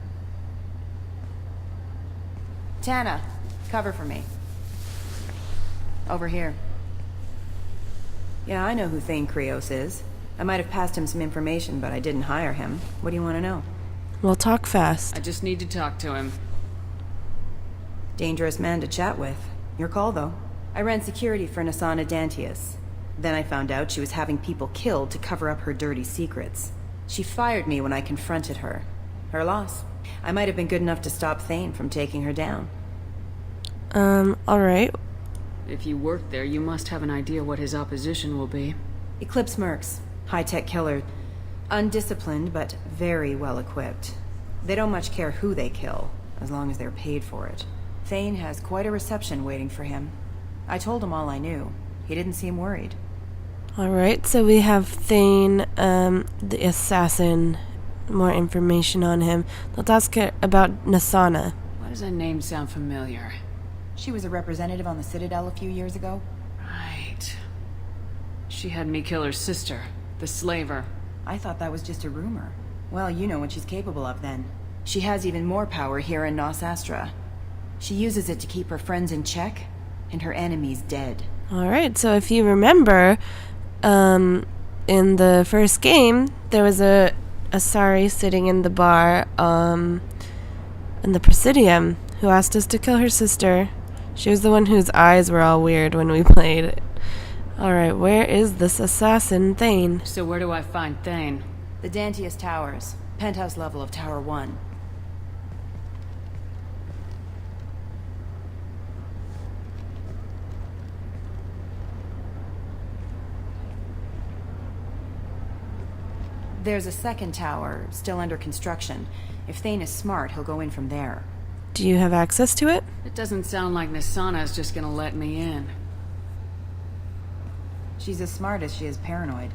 Gianna, cover for me. Over here. Yeah, I know who Thane Krios is. I might have passed him some information, but I didn't hire him. What do you want to know? Well, talk fast. I just need to talk to him. Dangerous man to chat with. Your call, though. I ran security for Nasana Dantius. Then I found out she was having people killed to cover up her dirty secrets. She fired me when I confronted her. Her loss. I might have been good enough to stop Thane from taking her down. Alright. If you work there, you must have an idea what his opposition will be. Eclipse mercs. High-tech killer. Undisciplined, but very well-equipped. They don't much care who they kill, as long as they're paid for it. Thane has quite a reception waiting for him. I told him all I knew. He didn't seem worried. Alright, so we have Thane, the assassin. More information on him. Let's ask her about Nasana. Why does that name sound familiar? She was a representative on the Citadel a few years ago. Right. She had me kill her sister, the slaver. I thought that was just a rumor. Well, you know what she's capable of then. She has even more power here in Nos Astra. She uses it to keep her friends in check, and her enemies dead. Alright, so if you remember, in the first game, there was a Asari sitting in the bar, in the Presidium, who asked us to kill her sister. She was the one whose eyes were all weird when we played. Alright, where is this assassin, Thane? So where do I find Thane? The Dantius Towers. Penthouse level of Tower 1. There's a second tower, still under construction. If Thane is smart, he'll go in from there. Do you have access to it? It doesn't sound like Nasana's just gonna let me in. She's as smart as she is paranoid.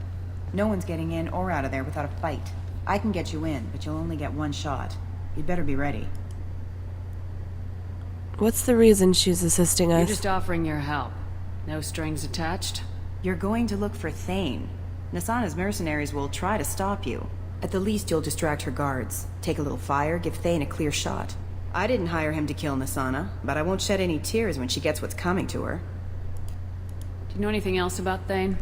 No one's getting in or out of there without a fight. I can get you in, but you'll only get one shot. You'd better be ready. What's the reason she's assisting us? You're just offering your help. No strings attached? You're going to look for Thane. Nasana's mercenaries will try to stop you. At the least, you'll distract her guards. Take a little fire, give Thane a clear shot. I didn't hire him to kill Nasana, but I won't shed any tears when she gets what's coming to her. Do you know anything else about Thane?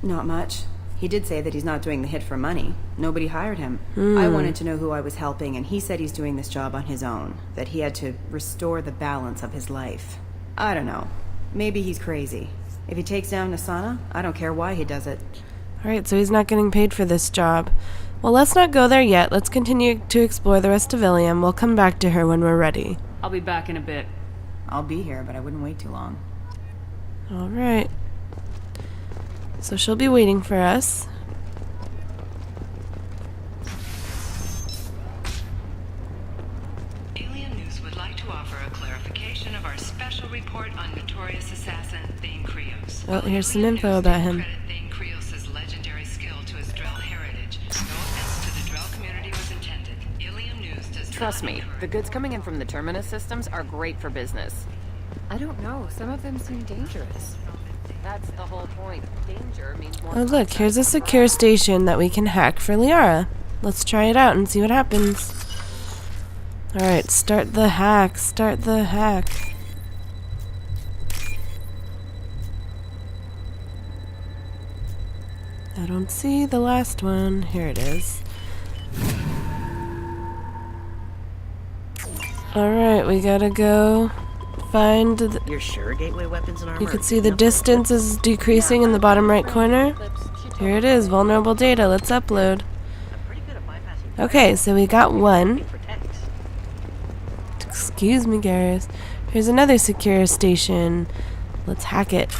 Not much. He did say that he's not doing the hit for money. Nobody hired him. I wanted to know who I was helping, and he said he's doing this job on his own. That he had to restore the balance of his life. I don't know. Maybe he's crazy. If he takes down Nasana, I don't care why he does it. Alright, so he's not getting paid for this job. Well, let's not go there yet. Let's continue to explore the rest of Illium. We'll come back to her when we're ready. I'll be back in a bit. I'll be here, but I wouldn't wait too long. Alright. So she'll be waiting for us. Alien News would like to offer a clarification of our special report on notorious assassin Thane Krios. Oh, here's some info about him. Thane Krios' legendary skill to his Drell heritage. No offense to the Drell community was intended. Alien News does Trust me, the goods coming in from the Terminus systems are great for business. I don't know, some of them seem dangerous. That's the whole point. Danger means more. Oh, look, here's a secure station that we can hack for Liara. Let's try it out and see what happens. Alright, start the hack. Start the hack. I don't see the last one. Here it is. Alright, we gotta go find the... You're sure gateway weapons and armor? You can see the distance is decreasing in the bottom right corner. Here it is, vulnerable data. Let's upload. Okay, so we got one. Excuse me, Garrus. Here's another secure station. Let's hack it.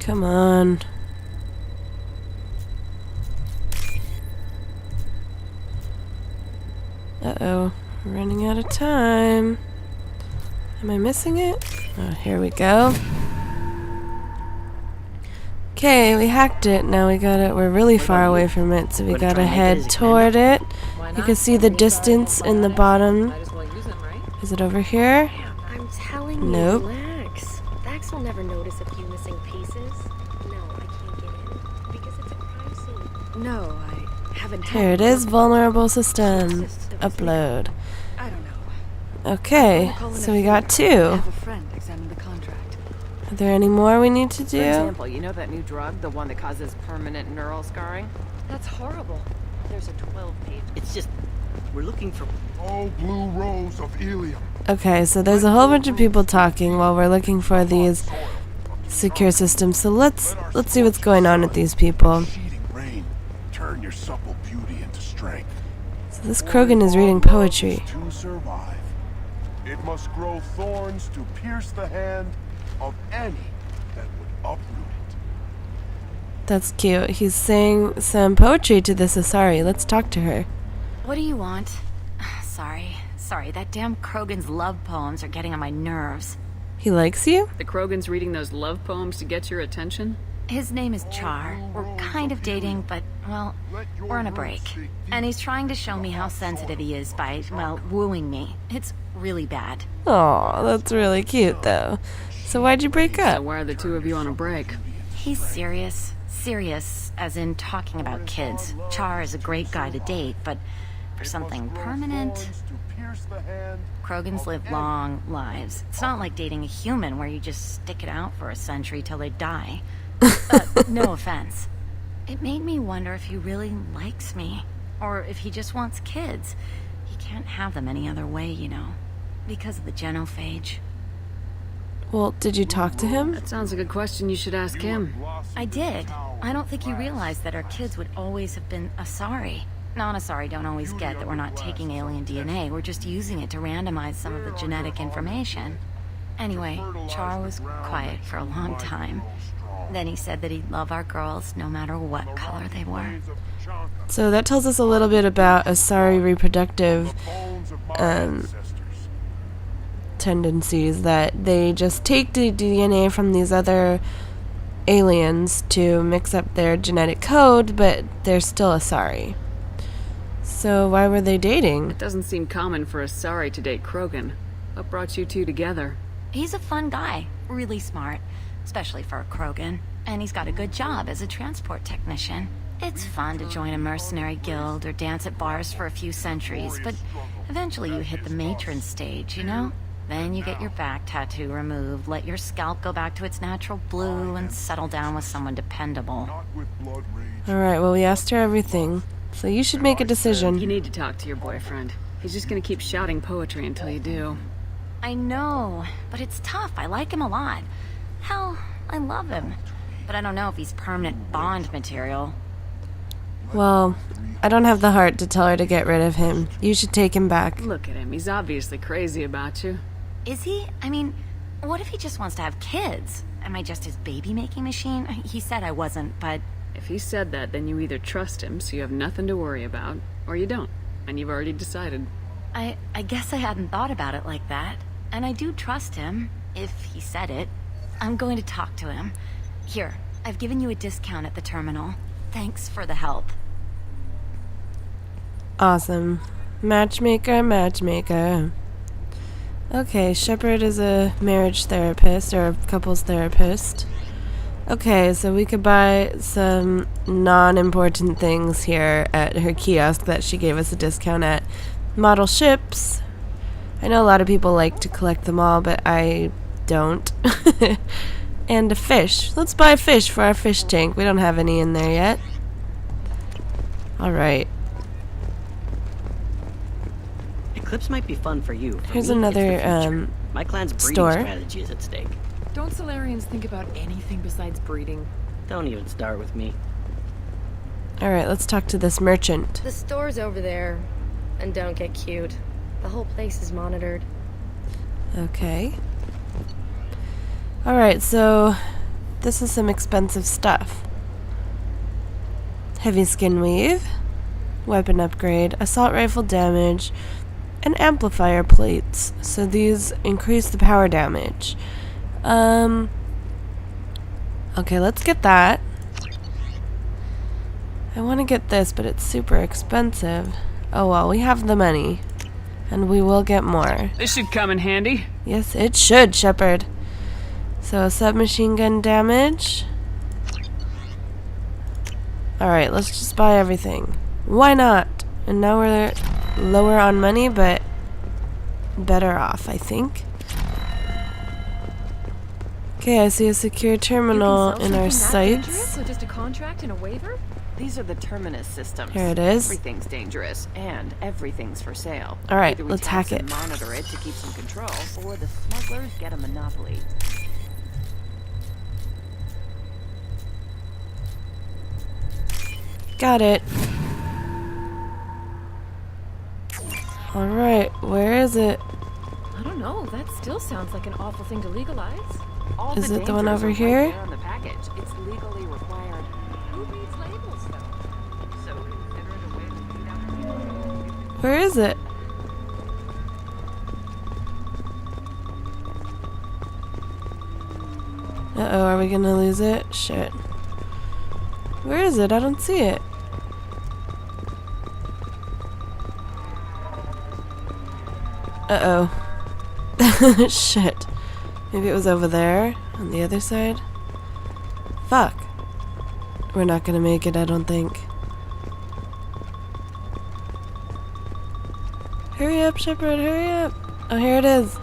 Come on. Uh-oh. We're running out of time. Am I missing it? Oh, here we go. Okay, we hacked it. Now we gotta, we're really far away from it, so we gotta head toward it. You can see the distance in the bottom. Is it over here? I'm telling you, Nope. relax. Vax will never notice a few missing pieces. No, I can't get in because it's a crime scene. No, I haven't. Here it is, vulnerable system. Upload. I don't know. Okay, so we got I 2. have a friend examine the contract. Are there any more we need to For do? example, you know that new drug, the one that causes permanent neural scarring? That's horrible. There's a 12-page. It's just, we're looking for... Oh, blue rose of Illium. Okay, so there's a whole bunch of people talking while we're looking for these secure systems. So let's see what's going on with these people. Rain, turn your supple beauty into strength. So this Krogan is reading poetry. To survive, it must grow thorns to pierce the hand of any that would uproot it. That's cute. He's saying some poetry to this Asari. Let's talk to her. What do you want? Sorry, that damn Krogan's love poems are getting on my nerves. He likes you? The Krogan's reading those love poems to get your attention? His name is Char. We're kind of dating, but, well, we're on a break. And he's trying to show me how sensitive he is by, well, wooing me. It's really bad. Aw, that's really cute, though. So why'd you break So up? why are the two of you on a break? He's serious. Serious, as in talking about kids. Char is a great guy to date, but for something permanent... Krogans live long lives. It's not like dating a human where you just stick it out for a century till they die. No offense. It made me wonder if he really likes me, or if he just wants kids. He can't have them any other way, you know, because of the genophage. Well, did you talk to him? That sounds like a question you should ask him. I did. I don't think he realized that our kids would always have been Asari. Non-Asari don't always get that we're not taking alien DNA, we're just using it to randomize some of the genetic information. Anyway, Char was quiet for a long time. Then he said that he'd love our girls no matter what color they were. So that tells us a little bit about Asari reproductive tendencies, that they just take the DNA from these other aliens to mix up their genetic code, but they're still Asari. So why were they dating? It doesn't seem common for Asari to date Krogan. What brought you two together? He's a fun guy, really smart, especially for a Krogan. And he's got a good job as a transport technician. It's fun to join a mercenary guild or dance at bars for a few centuries, but eventually you hit the matron stage, you know? Then you get your back tattoo removed, let your scalp go back to its natural blue, and settle down with someone dependable. Alright, well, we asked her everything, so you should make a decision. You need to talk to your boyfriend. He's just gonna keep shouting poetry until you do. I know, but it's tough. I like him a lot. Hell, I love him. But I don't know if he's permanent Bond material. Well, I don't have the heart to tell her to get rid of him. You should take him back. Look at him. He's obviously crazy about you. Is he? I mean, what if he just wants to have kids? Am I just his baby-making machine? He said I wasn't, but... If he said that, then you either trust him, so you have nothing to worry about, or you don't, and you've already decided. I guess I hadn't thought about it like that. And I do trust him, if he said it. I'm going to talk to him. Here, I've given you a discount at the terminal. Thanks for the help. Awesome. Matchmaker, matchmaker. Okay, Shepard is a marriage therapist, or a couples therapist. Okay, so we could buy some non-important things here at her kiosk that she gave us a discount at. Model ships. I know a lot of people like to collect them all, but I don't. And a fish. Let's buy a fish for our fish tank. We don't have any in there yet. Alright. Eclipse might be fun for you. For Here's me, another my clan's breeding store. strategy is at stake. Don't Solarians think about anything besides breeding? Don't even start with me. Alright, let's talk to this merchant. The store's over there. And don't get cute. The whole place is monitored. Okay. Alright, so this is some expensive stuff. Heavy skin weave, weapon upgrade, assault rifle damage, and amplifier plates. So these increase the power damage. Okay, let's get that. I want to get this, but it's super expensive. Oh well, we have the money. And we will get more. This should come in handy. Yes, it should, Shepard. So, submachine gun damage. Alright, let's just buy everything. Why not? And now we're lower on money, but better off, I think. Okay, I see a secure terminal in our sights. So just a contract and a waiver? These are the terminus systems. Here it is. Everything's dangerous, and everything's for sale. Alright, Either we let's tax hack and it. monitor it to keep some control, or the smugglers get a monopoly. Got it. Alright, where is it? I don't know. That still sounds like an awful thing to legalize. All Is the it the one dangers over are right here? there on the package. It's legally required. Who reads labels, though? So consider it a way to beat out. Where is it? Uh-oh, are we gonna lose it? Shit. Where is it? I don't see it. Uh-oh. Shit. Maybe it was over there, on the other side? Fuck. We're not gonna make it, I don't think. Hurry up, Shepard, hurry up! Oh, here it is.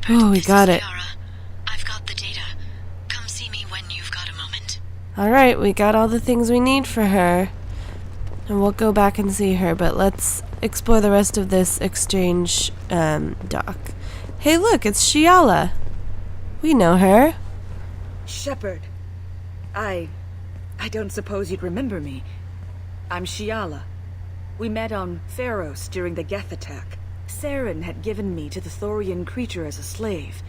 Oh, we got it. I've got the data. Come see me when you've got a moment. Alright, we got all the things we need for her. And we'll go back and see her, but let's explore the rest of this exchange dock. Hey look, it's Shiala. We know her. Shepard. I don't suppose you'd remember me. I'm Shiala. We met on Pharos during the Geth attack. Saren had given me to the Thorian creature as a slave,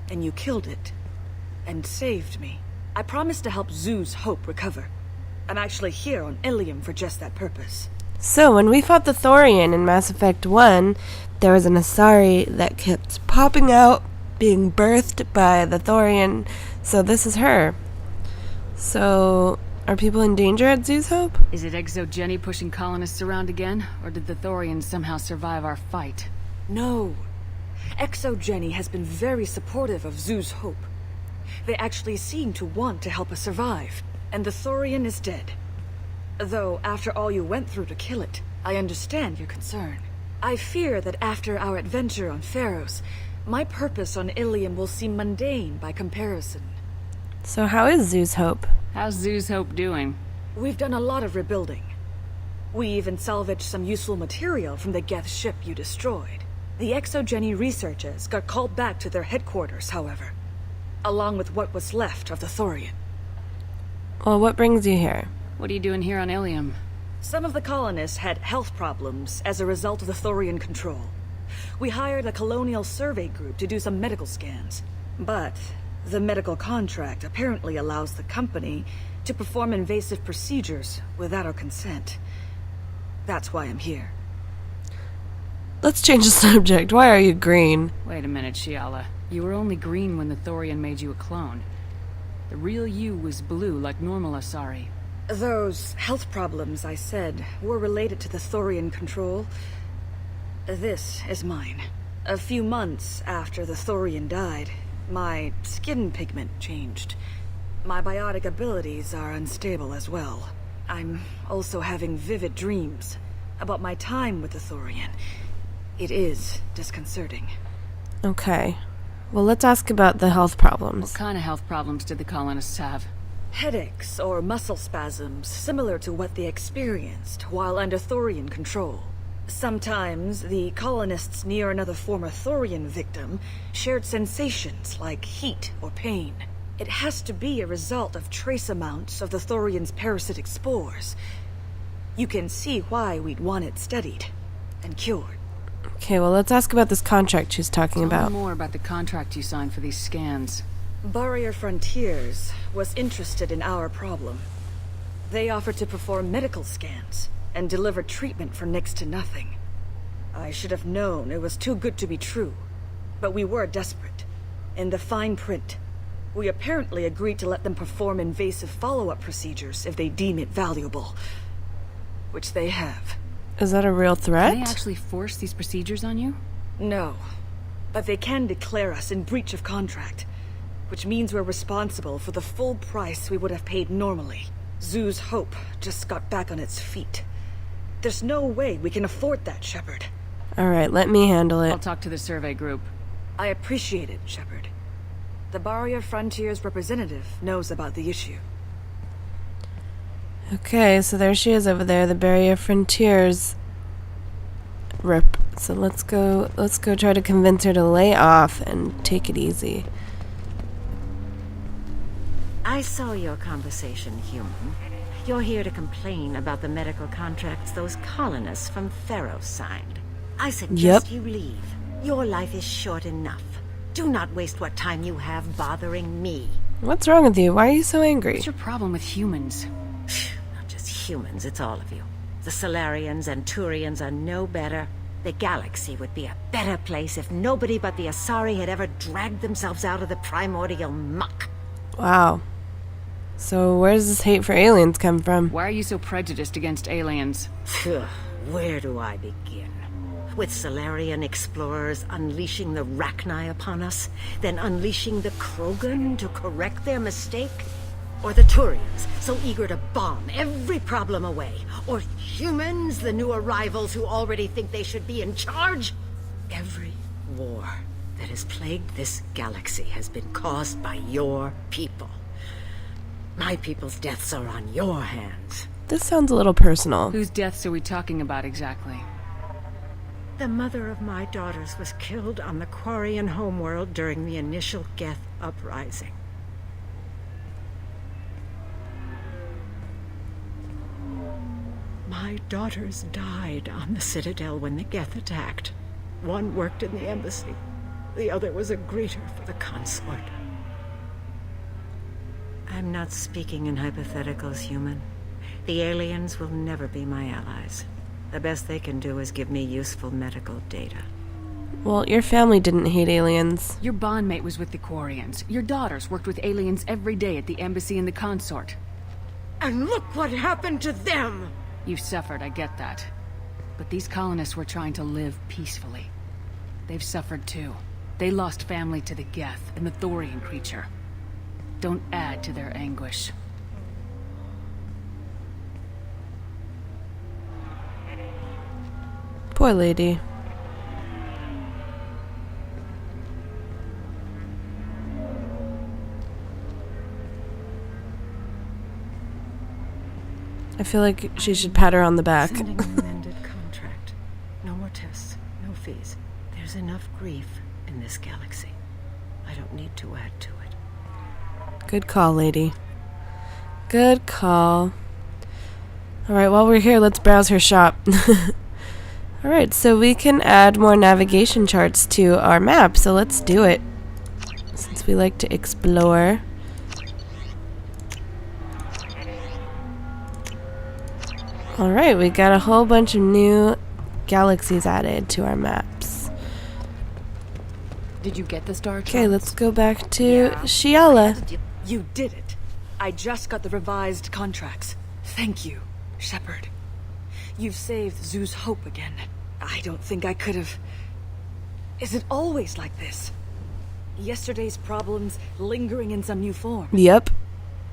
and you killed it. And saved me. I promised to help Zoo's Hope recover. I'm actually here on Illium for just that purpose. So, when we fought the Thorian in Mass Effect 1, there was an Asari that kept popping out, being birthed by the Thorian. So this is her. So, are people in danger at Zoo's Hope? Is it Exogeny pushing colonists around again, or did the Thorians somehow survive our fight? No. Exogeny has been very supportive of Zoo's Hope. They actually seem to want to help us survive, and the Thorian is dead. Though, after all you went through to kill it, I understand your concern. I fear that after our adventure on Pharos, my purpose on Illium will seem mundane by comparison. So how is Zoo's Hope? How's Zoo's Hope doing? We've done a lot of rebuilding. We even salvaged some useful material from the Geth ship you destroyed. The Exogeny researchers got called back to their headquarters, however, along with what was left of the Thorian. Well, what brings you here? What are you doing here on Illium? Some of the colonists had health problems as a result of the Thorian control. We hired a colonial survey group to do some medical scans. But the medical contract apparently allows the company to perform invasive procedures without our consent. That's why I'm here. Let's change the subject. Why are you green? Wait a minute, Shiala. You were only green when the Thorian made you a clone. The real you was blue like normal Asari. Those health problems I said were related to the Thorian control. This is mine. A few months after the Thorian died, my skin pigment changed. My biotic abilities are unstable as well. I'm also having vivid dreams about my time with the Thorian. It is disconcerting. Okay. Well, let's ask about the health problems. What kind of health problems did the colonists have? Headaches or muscle spasms similar to what they experienced while under Thorian control. Sometimes the colonists near another former Thorian victim shared sensations like heat or pain. It has to be a result of trace amounts of the Thorian's parasitic spores. You can see why we'd want it studied and cured. Okay, well, let's ask about this contract she's talking Tell about. me more about the contract you signed for these scans. Barrier Frontiers was interested in our problem. They offered to perform medical scans and deliver treatment for next to nothing. I should have known it was too good to be true. But we were desperate. In the fine print, we apparently agreed to let them perform invasive follow-up procedures if they deem it valuable. Which they have. Is that a real threat? Can they actually force these procedures on you? No. But they can declare us in breach of contract. Which means we're responsible for the full price we would have paid normally. Zoo's Hope just got back on its feet. There's no way we can afford that, Shepard. Alright, let me handle it. I'll talk to the survey group. I appreciate it, Shepard. The Barrier Frontiers representative knows about the issue. Okay, so there she is over there, the Barrier Frontiers rep. So let's go try to convince her to lay off and take it easy. I saw your conversation, human. You're here to complain about the medical contracts those colonists from Theros signed. I suggest you leave. Your life is short enough. Do not waste what time you have bothering me. What's wrong with you? Why are you so angry? What's your problem with humans? Not just humans, it's all of you. The Solarians and Turians are no better. The galaxy would be a better place if nobody but the Asari had ever dragged themselves out of the primordial muck. Wow. So where does this hate for aliens come from? Why are you so prejudiced against aliens? Where do I begin? With Solarian explorers unleashing the Rachni upon us, then unleashing the Krogan to correct their mistake? Or the Turians, so eager to bomb every problem away? Or humans, the new arrivals who already think they should be in charge? Every war that has plagued this galaxy has been caused by your people. My people's deaths are on your hands. This sounds a little personal. Whose deaths are we talking about exactly? The mother of my daughters was killed on the Quarian homeworld during the initial Geth uprising. My daughters died on the Citadel when the Geth attacked. One worked in the embassy. The other was a greeter for the consort. I'm not speaking in hypotheticals, human. The aliens will never be my allies. The best they can do is give me useful medical data. Well, your family didn't hate aliens. Your bondmate was with the Quarians. Your daughters worked with aliens every day at the embassy and the consort. And look what happened to them! You suffered, I get that. But these colonists were trying to live peacefully. They've suffered too. They lost family to the Geth and the Thorian creature. Don't add to their anguish. Poor lady. I feel like she should pat her on the back. Sending an amended contract. No more tests, no fees. There's enough grief in this galaxy. I don't need to add to it. Good call, lady. Good call. Alright, while we're here, let's browse her shop. Alright, so we can add more navigation charts to our map, so let's do it. Since we like to explore. Alright, we got a whole bunch of new galaxies added to our maps. Did you get the star charts? Okay, let's go back to Shiala. You did it. I just got the revised contracts. Thank you, Shepard. You've saved Zoo's hope again. I don't think I could have... Is it always like this? Yesterday's problems lingering in some new form? Yep.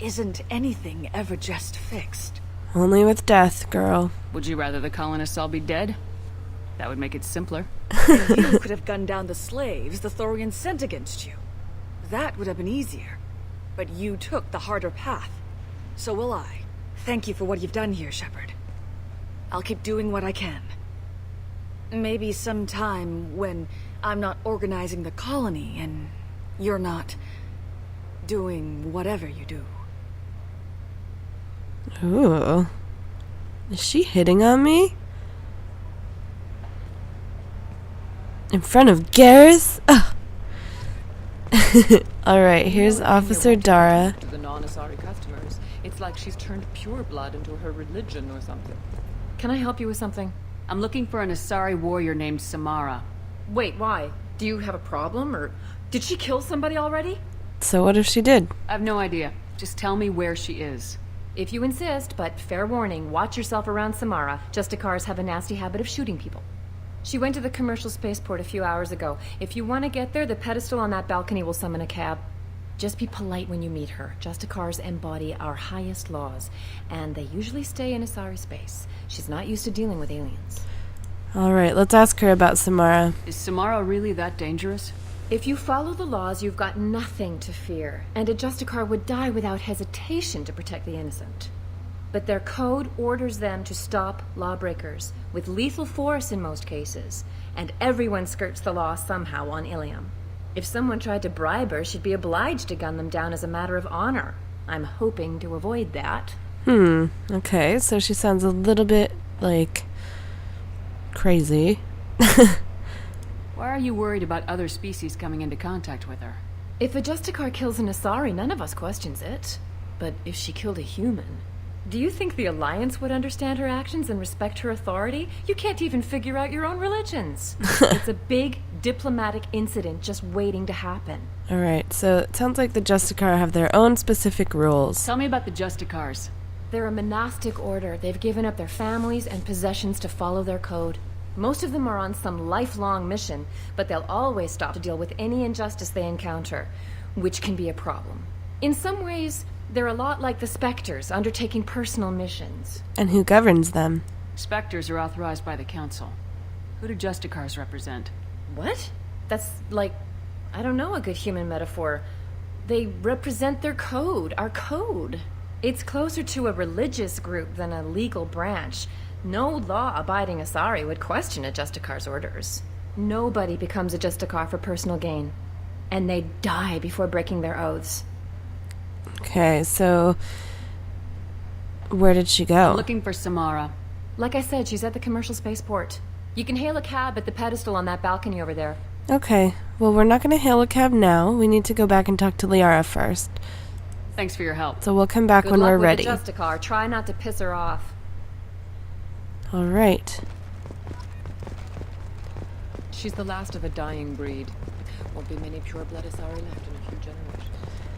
Isn't anything ever just fixed? Only with death, girl. Would you rather the colonists all be dead? That would make it simpler. You could have gunned down the slaves the Thorians sent against you. That would have been easier. But you took the harder path. So will I. Thank you for what you've done here, Shepard. I'll keep doing what I can. Maybe sometime when I'm not organizing the colony and you're not doing whatever you do. Ooh. Is she hitting on me? In front of Garrus? Ugh. Alright, here's Officer Dara. To the non-Asari customers, it's like she's turned pure blood into her religion or something. Can I help you with something? I'm looking for an Asari warrior named Samara. Wait, why? Do you have a problem, or did she kill somebody already? So what if she did? I have no idea. Just tell me where she is. If you insist, but fair warning, watch yourself around Samara. Justicars have a nasty habit of shooting people. She went to the commercial spaceport a few hours ago. If you want to get there, the pedestal on that balcony will summon a cab. Just be polite when you meet her. Justicars embody our highest laws, and they usually stay in Asari space. She's not used to dealing with aliens. Alright, let's ask her about Samara. Is Samara really that dangerous? If you follow the laws, you've got nothing to fear, and a Justicar would die without hesitation to protect the innocent. But their code orders them to stop lawbreakers, with lethal force in most cases, and everyone skirts the law somehow on Illium. If someone tried to bribe her, she'd be obliged to gun them down as a matter of honor. I'm hoping to avoid that. Okay, so she sounds a little bit, like, crazy. Why are you worried about other species coming into contact with her? If a Justicar kills an Asari, none of us questions it. But if she killed a human, do you think the Alliance would understand her actions and respect her authority? You can't even figure out your own religions. It's a big diplomatic incident just waiting to happen. Alright, so it sounds like the Justicar have their own specific rules. Tell me about the Justicars. They're a monastic order. They've given up their families and possessions to follow their code. Most of them are on some lifelong mission, but they'll always stop to deal with any injustice they encounter, which can be a problem. In some ways, they're a lot like the Spectres, undertaking personal missions. And who governs them? Spectres are authorized by the Council. Who do Justicars represent? What? That's like, I don't know, a good human metaphor. They represent their code, our code. It's closer to a religious group than a legal branch. No law-abiding Asari would question a Justicar's orders. Nobody becomes a Justicar for personal gain. And they die before breaking their oaths. Okay, so where did she go? I'm looking for Samara. Like I said, she's at the commercial spaceport. You can hail a cab at the pedestal on that balcony over there. Okay, well, we're not going to hail a cab now. We need to go back and talk to Liara first. Thanks for your help. So we'll come back when we're ready. Good luck with the Justicar. Try not to piss her off. Alright. She's the last of a dying breed. Won't be many pure-blood Asari left in a few generations.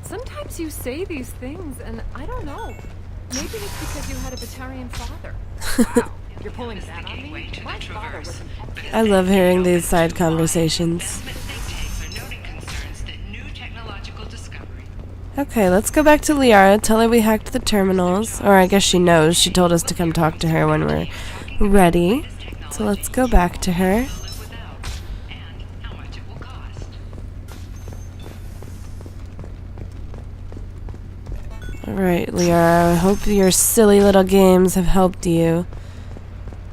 Sometimes you say these things, and I don't know. Maybe it's because you had a Batarian father. Wow, you're pulling that on me? My father was an I love hearing these side conversations. Okay, let's go back to Liara, tell her we hacked the terminals. Or I guess she knows. She told us to come talk to her when we're ready. So let's go back to her. Alright, Liara, I hope your silly little games have helped you.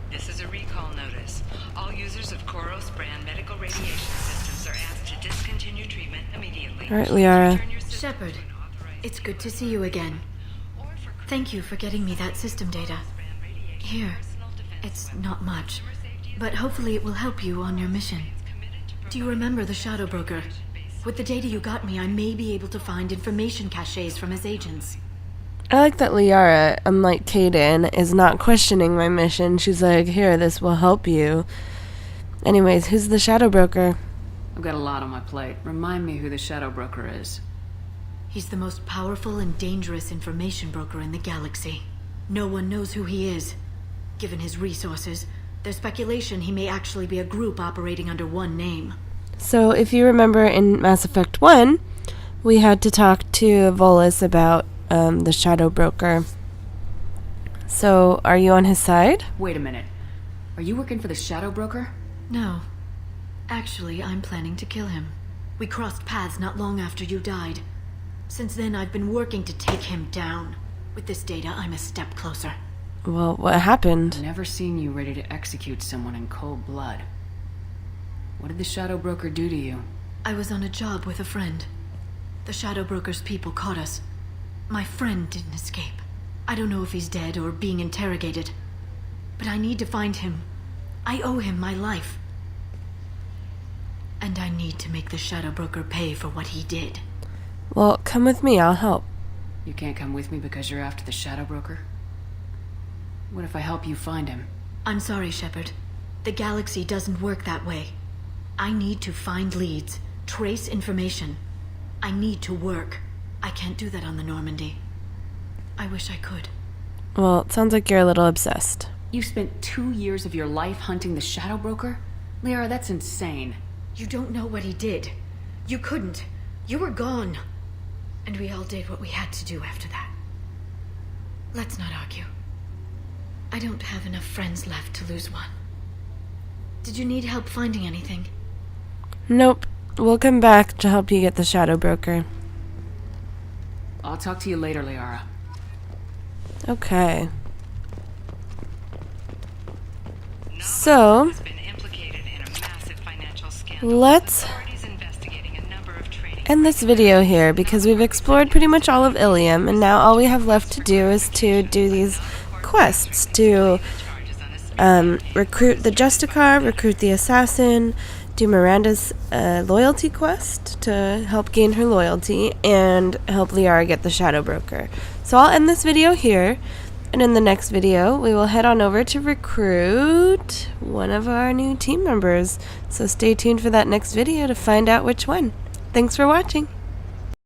This is a recall notice. All users of Koros brand medical radiation systems are asked to discontinue treatment immediately. Alright, Liara. Shepard, it's good to see you again. Thank you for getting me that system data. Here, it's not much, but hopefully it will help you on your mission. Do you remember the Shadow Broker? With the data you got me, I may be able to find information caches from his agents. I like that Liara, unlike Kaden, is not questioning my mission. She's like, here, this will help you. Anyways, who's the Shadow Broker? I've got a lot on my plate. Remind me who the Shadow Broker is. He's the most powerful and dangerous information broker in the galaxy. No one knows who he is. Given his resources, there's speculation he may actually be a group operating under one name. So, if you remember in Mass Effect 1, we had to talk to Volus about the Shadow Broker. So, are you on his side? Wait a minute. Are you working for the Shadow Broker? No. Actually, I'm planning to kill him. We crossed paths not long after you died. Since then, I've been working to take him down. With this data, I'm a step closer. Well, what happened? I've never seen you ready to execute someone in cold blood. What did the Shadow Broker do to you? I was on a job with a friend. The Shadow Broker's people caught us. My friend didn't escape. I don't know if he's dead or being interrogated. But I need to find him. I owe him my life. And I need to make the Shadow Broker pay for what he did. Well, come with me, I'll help. You can't come with me because you're after the Shadow Broker? What if I help you find him? I'm sorry, Shepard. The galaxy doesn't work that way. I need to find leads, trace information. I need to work. I can't do that on the Normandy. I wish I could. Well, it sounds like you're a little obsessed. You spent 2 years of your life hunting the Shadow Broker? Liara, that's insane. You don't know what he did. You couldn't. You were gone. And we all did what we had to do after that. Let's not argue. I don't have enough friends left to lose one. Did you need help finding anything? Nope. We'll come back to help you get the Shadow Broker. I'll talk to you later, Liara. Okay. So, let's end this video here because we've explored pretty much all of Illium, and now all we have left to do is to do these quests to recruit the Justicar, recruit the assassin, do Miranda's loyalty quest to help gain her loyalty, and help Liara get the Shadow Broker. So I'll end this video here, and in the next video we will head on over to recruit one of our new team members. So stay tuned for that next video to find out which one. Thanks for watching.